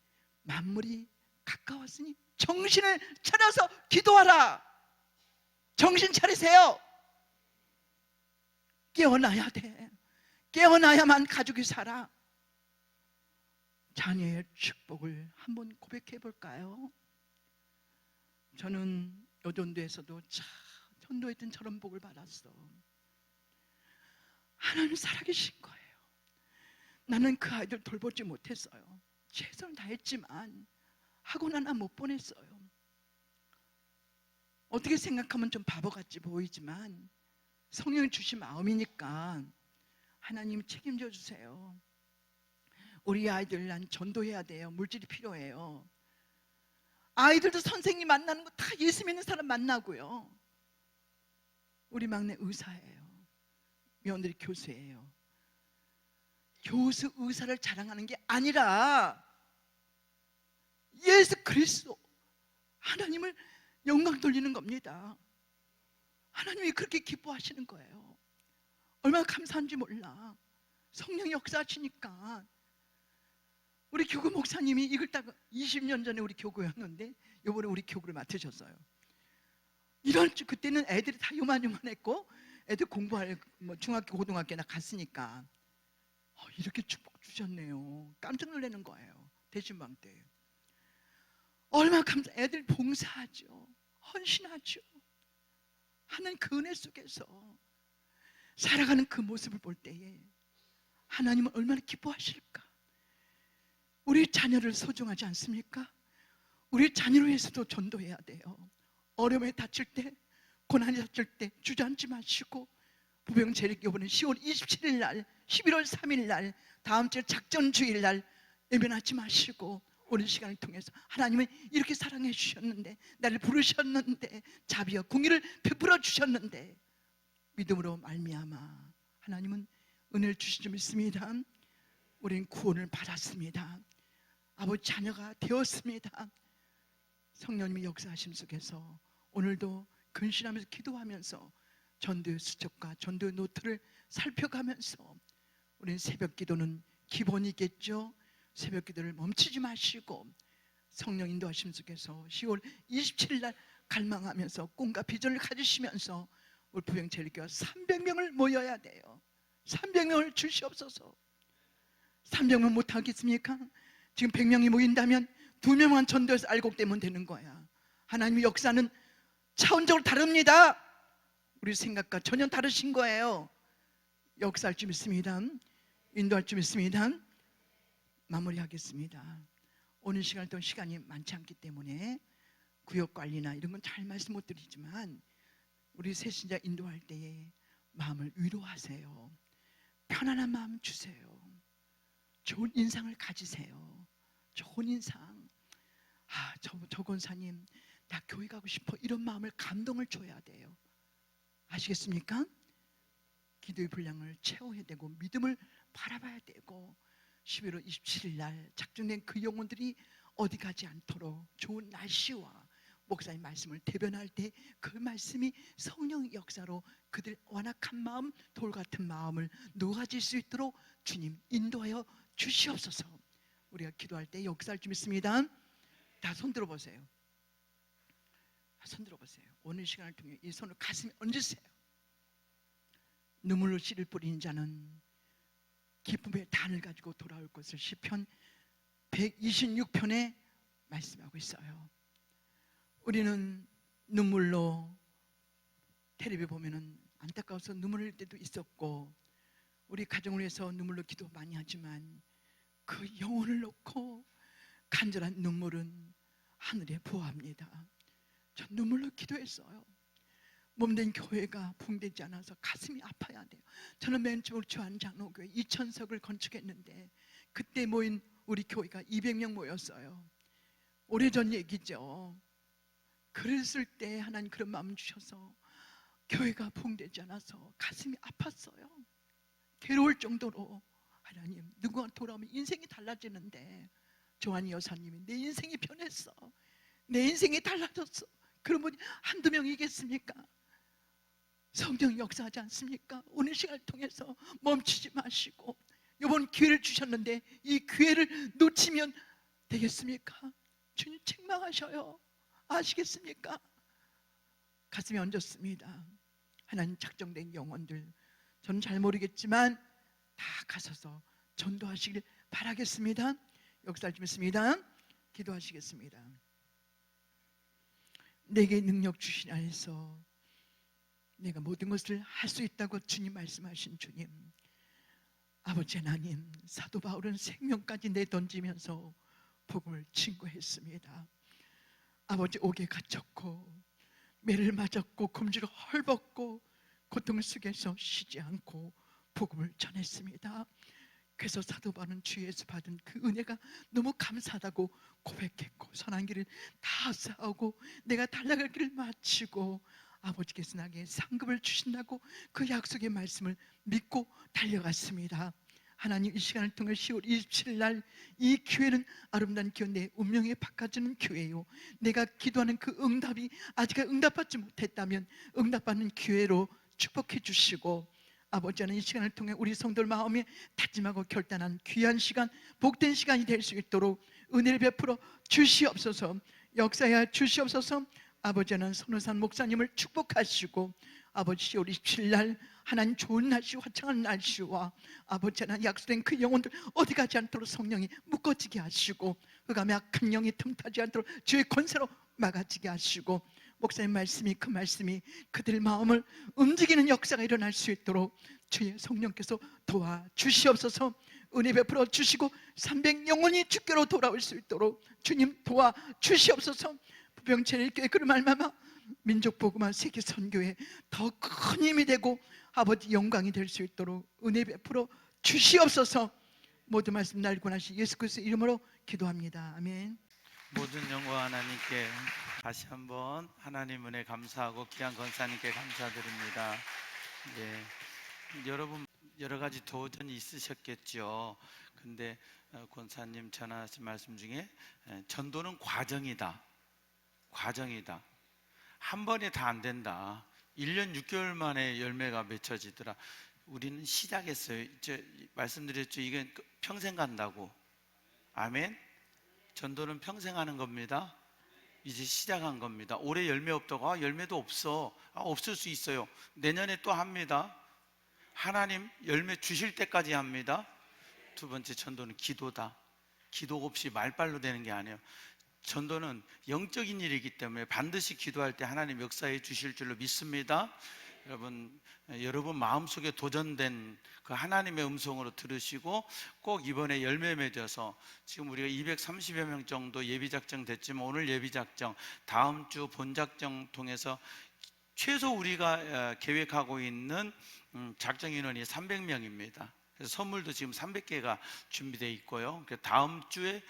만물이 가까웠으니 정신을 차려서 기도하라. 정신 차리세요. 깨어나야 돼. 깨어나야만 가족이 살아. 자녀의 축복을 한번 고백해 볼까요? 저는 여전도에서도 참 전도했던 저런 복을 받았어. 하나님 살아계신 거예요. 나는 그 아이들 돌보지 못했어요. 최선을 다했지만 학원 하나 못 보냈어요. 어떻게 생각하면 좀 바보같이 보이지만 성령이 주신 마음이니까 하나님 책임져 주세요. 우리 아이들 난 전도해야 돼요. 물질이 필요해요. 아이들도 선생님 만나는 거 다 예수 믿는 사람 만나고요. 우리 막내 의사예요. 며느리 교수예요. 교수 의사를 자랑하는 게 아니라 예수 그리스도 하나님을 영광 돌리는 겁니다. 하나님이 그렇게 기뻐하시는 거예요. 얼마나 감사한지 몰라. 성령이 역사하시니까. 우리 교구 목사님이 이걸 딱 20년 전에 우리 교구였는데 이번에 우리 교구를 맡으셨어요. 그때는 애들이 다 요만요만했고 애들 공부할 중학교 고등학교나 갔으니까 이렇게 축복 주셨네요. 깜짝 놀라는 거예요. 대신방 때 얼마나 애들 봉사하죠. 헌신하죠. 하는 그 은혜 속에서 살아가는 그 모습을 볼 때에 하나님은 얼마나 기뻐하실까. 우리 자녀를 소중하지 않습니까? 우리 자녀를 위해서도 전도해야 돼요. 어려움에 다칠 때, 고난이 닥칠 때 주저앉지 마시고 부병 재력 이번에 10월 27일 날, 11월 3일 날, 다음 주 작전 주일 날 외면하지 마시고 오늘 시간을 통해서 하나님은 이렇게 사랑해 주셨는데, 나를 부르셨는데, 자비와 공의를 베풀어 주셨는데 믿음으로 말미암아 하나님은 은혜를 주신 줄 믿습니다. 우리는 구원을 받았습니다. 아버지 자녀가 되었습니다. 성령님이 역사하심 속에서 오늘도 근신하면서 기도하면서 전도의 수첩과 전도의 노트를 살펴가면서 우리는 새벽 기도는 기본이겠죠. 새벽 기도를 멈추지 마시고 성령 인도하심 속에서 10월 27일 날 갈망하면서 꿈과 비전을 가지시면서 우리 부평제일교회 300명을 모여야 돼요. 300명을 주시옵소서. 300명 못하겠습니까? 지금 100명이 모인다면 2명만 전도해서 알곡되면 되는 거야. 하나님의 역사는 차원적으로 다릅니다. 우리 생각과 전혀 다르신 거예요. 역사할 줄 믿습니다. 인도할 줄 믿습니다. 마무리하겠습니다. 오늘 시간을 또 시간이 많지 않기 때문에 구역관리나 이런 건 잘 말씀 못 드리지만 우리 새신자 인도할 때에 마음을 위로하세요. 편안한 마음 주세요. 좋은 인상을 가지세요. 좋은 인상. 저 권사님 나 교회 가고 싶어. 이런 마음을 감동을 줘야 돼요. 아시겠습니까? 기도의 분량을 채워야 되고 믿음을 바라봐야 되고 11월 27일 날 작정된 그 영혼들이 어디 가지 않도록 좋은 날씨와 목사님 말씀을 대변할 때 그 말씀이 성령 역사로 그들 완악한 마음, 돌 같은 마음을 녹아질 수 있도록 주님 인도하여 주시옵소서. 우리가 기도할 때 역사할 줄 믿습니다. 다 손 들어보세요. 손 들어보세요. 오늘 시간을 통해 이 손을 가슴에 얹으세요. 눈물로 씨를 뿌리는 자는 기쁨의 단을 가지고 돌아올 것을 시편 126편에 말씀하고 있어요. 우리는 눈물로 텔레비 보면은 안타까워서 눈물 흘릴 때도 있었고 우리 가정을 위해서 눈물로 기도 많이 하지만 그 영혼을 놓고 간절한 눈물은 하늘에 부어합니다. 전 눈물로 기도했어요. 몸된 교회가 붕대지 않아서 가슴이 아파야 돼요. 저는 맨 처음 주한장로교회 2000석을 건축했는데 그때 모인 우리 교회가 200명 모였어요. 오래전 얘기죠. 그랬을 때 하나님 그런 마음 주셔서 교회가 붕대지 않아서 가슴이 아팠어요. 괴로울 정도로 하나님 누구가 돌아오면 인생이 달라지는데 조한이 여사님이 내 인생이 변했어. 내 인생이 달라졌어. 그런 분이 한두 명이겠습니까? 성령 역사하지 않습니까? 오늘 시간을 통해서 멈추지 마시고 이번 기회를 주셨는데 이 기회를 놓치면 되겠습니까? 주님 책망하셔요. 아시겠습니까? 가슴에 얹었습니다. 하나님 작정된 영혼들, 저는 잘 모르겠지만 다 가서서 전도하시길 바라겠습니다. 역사를 좀 있습니다. 기도하시겠습니다. 내게 능력 주신 안에서 내가 모든 것을 할 수 있다고 주님 말씀하신 주님, 아버지 하나님, 사도 바울은 생명까지 내던지면서 복음을 증거했습니다. 아버지, 옥에 갇혔고 매를 맞았고 굶주려 헐벗고 고통 속에서 쉬지 않고 복음을 전했습니다. 그래서 사도 바울은 주에서 받은 그 은혜가 너무 감사하다고 고백했고, 선한 길을 다 싸우고 내가 달려갈 길을 마치고 아버지께서 나에게 상급을 주신다고 그 약속의 말씀을 믿고 달려갔습니다. 하나님, 이 시간을 통해 10월 27일 날 이 교회는 아름다운 교회, 내 운명에 바꿔주는 교회요, 내가 기도하는 그 응답이 아직 응답받지 못했다면 응답받는 교회로 축복해 주시고, 아버지 하나님, 이 시간을 통해 우리 성도들 마음에 다짐하고 결단한 귀한 시간, 복된 시간이 될 수 있도록 은혜를 베풀어 주시옵소서. 역사하여 주시옵소서. 아버지 하나님, 손호산 목사님을 축복하시고, 아버지 10월 27일 날 하나님 좋은 날씨, 화창한 날씨와 아버지 하나님 약속된 그 영혼들 어디 가지 않도록 성령이 묶어지게 하시고, 그가 약한 영이 틈타지 않도록 주의 권세로 막아지게 하시고, 목사님 말씀이, 그 말씀이 그들 마음을 움직이는 역사가 일어날 수 있도록 주의 성령께서 도와주시옵소서. 은혜 베풀어 주시고 300 영혼이 주께로 돌아올 수 있도록 주님 도와주시옵소서. 부평체일교회 그를 말미암아 민족 복음화 세계 선교에 더 큰 힘이 되고 아버지 영광이 될 수 있도록 은혜 베풀어 주시옵소서. 모든 말씀 날 권하시 예수 그리스도의 이름으로 기도합니다. 아멘. 모든 영광 하나님께, 다시 한번 하나님 은혜 감사하고 귀한 권사님께 감사드립니다. 여러분 여러 가지 도전이 있으셨겠죠. 근데 권사님 전하신 말씀 중에 전도는 과정이다. 한 번에 다 안 된다. 1년 6개월 만에 열매가 맺혀지더라. 우리는 시작했어요. 말씀드렸죠. 이건 평생 간다고. 아멘. 전도는 평생 하는 겁니다. 이제 시작한 겁니다. 올해 열매 없다고, 열매도 없어. 없을 수 있어요. 내년에 또 합니다. 하나님 열매 주실 때까지 합니다. 두 번째, 전도는 기도다. 기도 없이 말발로 되는 게 아니에요. 전도는 영적인 일이기 때문에 반드시 기도할 때 하나님 역사해 주실 줄로 믿습니다. 여러분 마음속에 도전된 그 하나님의 음성으로 들으시고 꼭 이번에 열매 맺어서, 지금 우리가 230여 명 정도 예비작정 됐지만 오늘 예비작정, 다음 주 본작정 통해서 최소 우리가 계획하고 있는 작정 인원이 300명입니다. 그래서 선물도 지금 300개가 준비되어 있고요. 다음 주에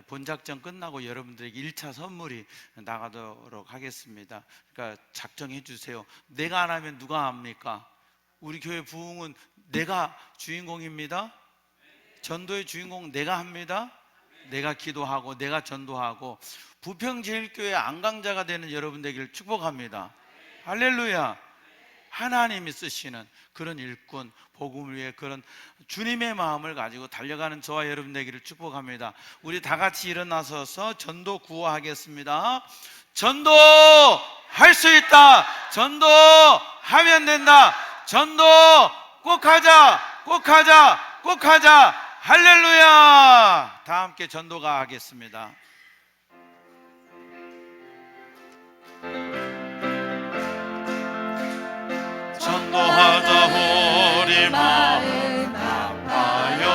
본작정 끝나고 여러분들에게 1차 선물이 나가도록 하겠습니다. 그러니까 작정해 주세요. 내가 안 하면 누가 합니까? 우리 교회 부흥은 내가 주인공입니다. 전도의 주인공 내가 합니다. 내가 기도하고 내가 전도하고 부평제일교회 안강자가 되는 여러분 되기를 축복합니다. 할렐루야. 하나님이 쓰시는 그런 일꾼, 복음을 위해 그런 주님의 마음을 가지고 달려가는 저와 여러분 되기를 축복합니다. 우리 다 같이 일어나서서 전도 구호하겠습니다. 전도할 수 있다. 전도하면 된다. 전도 꼭 하자. 꼭 하자. 꼭 하자. 할렐루야. 다 함께 전도가 하겠습니다. 전도하자. 우리 마음 아파요.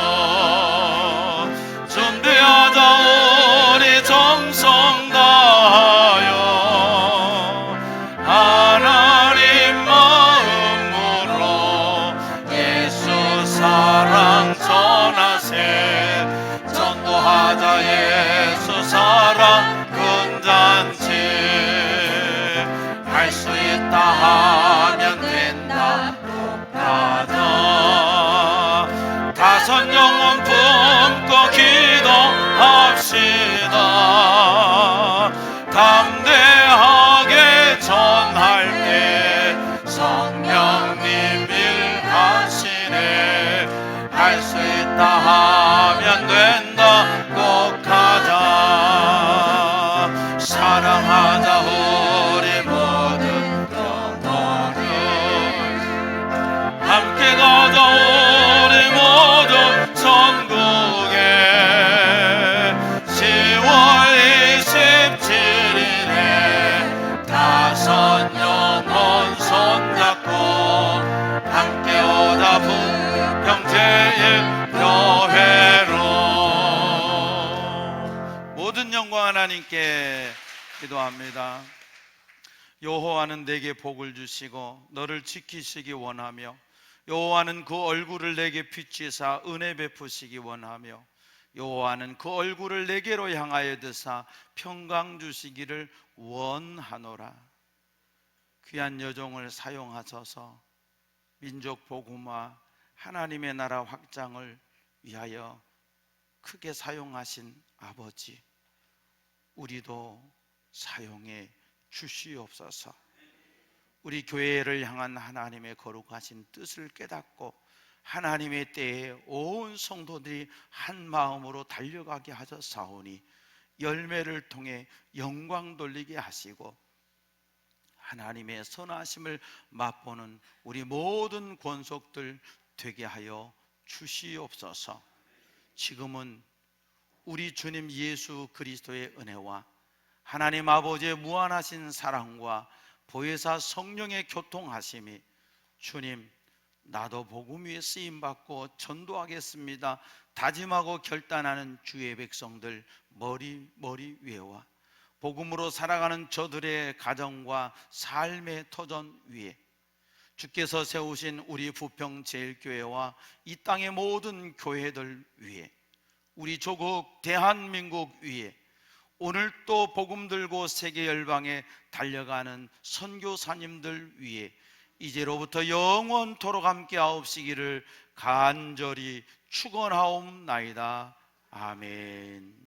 준비하자. 우리 정성 다하여 하나님 마음으로 예수 사랑 전하세. 전도하자. 예수 사랑 근잔치 할 수 있다 하면 된다. 하자. 다섯 영혼 품고 기도합시다. 담대하게 전할 때 성령님 일하시네. 할 수 있다 하면 된다. 꼭 하자. 사랑하자. 우리 모든 기도합니다. 여호와는 내게 복을 주시고 너를 지키시기 원하며 여호와는 그 얼굴을 내게 비추사 은혜 베푸시기 원하며 여호와는 그 얼굴을 내게로 향하여 드사 평강 주시기를 원하노라. 귀한 여종을 사용하셔서 민족 복음화, 하나님의 나라 확장을 위하여 크게 사용하신 아버지, 우리도 사용해 주시옵소서. 우리 교회를 향한 하나님의 거룩하신 뜻을 깨닫고 하나님의 때에 온 성도들이 한 마음으로 달려가게 하셨사오니 열매를 통해 영광 돌리게 하시고 하나님의 선하심을 맛보는 우리 모든 권속들 되게 하여 주시옵소서. 지금은 우리 주님 예수 그리스도의 은혜와 하나님 아버지의 무한하신 사랑과 보혜사 성령의 교통하심이 주님, 나도 복음 위에 쓰임받고 전도하겠습니다 다짐하고 결단하는 주의 백성들 머리 위에와 복음으로 살아가는 저들의 가정과 삶의 터전 위에 주께서 세우신 우리 부평제일교회와 이 땅의 모든 교회들 위에 우리 조국 대한민국 위에 오늘 또 복음 들고 세계 열방에 달려가는 선교사님들 위에 이제로부터 영원토록 함께 하옵시기를 간절히 축원하옵나이다. 아멘.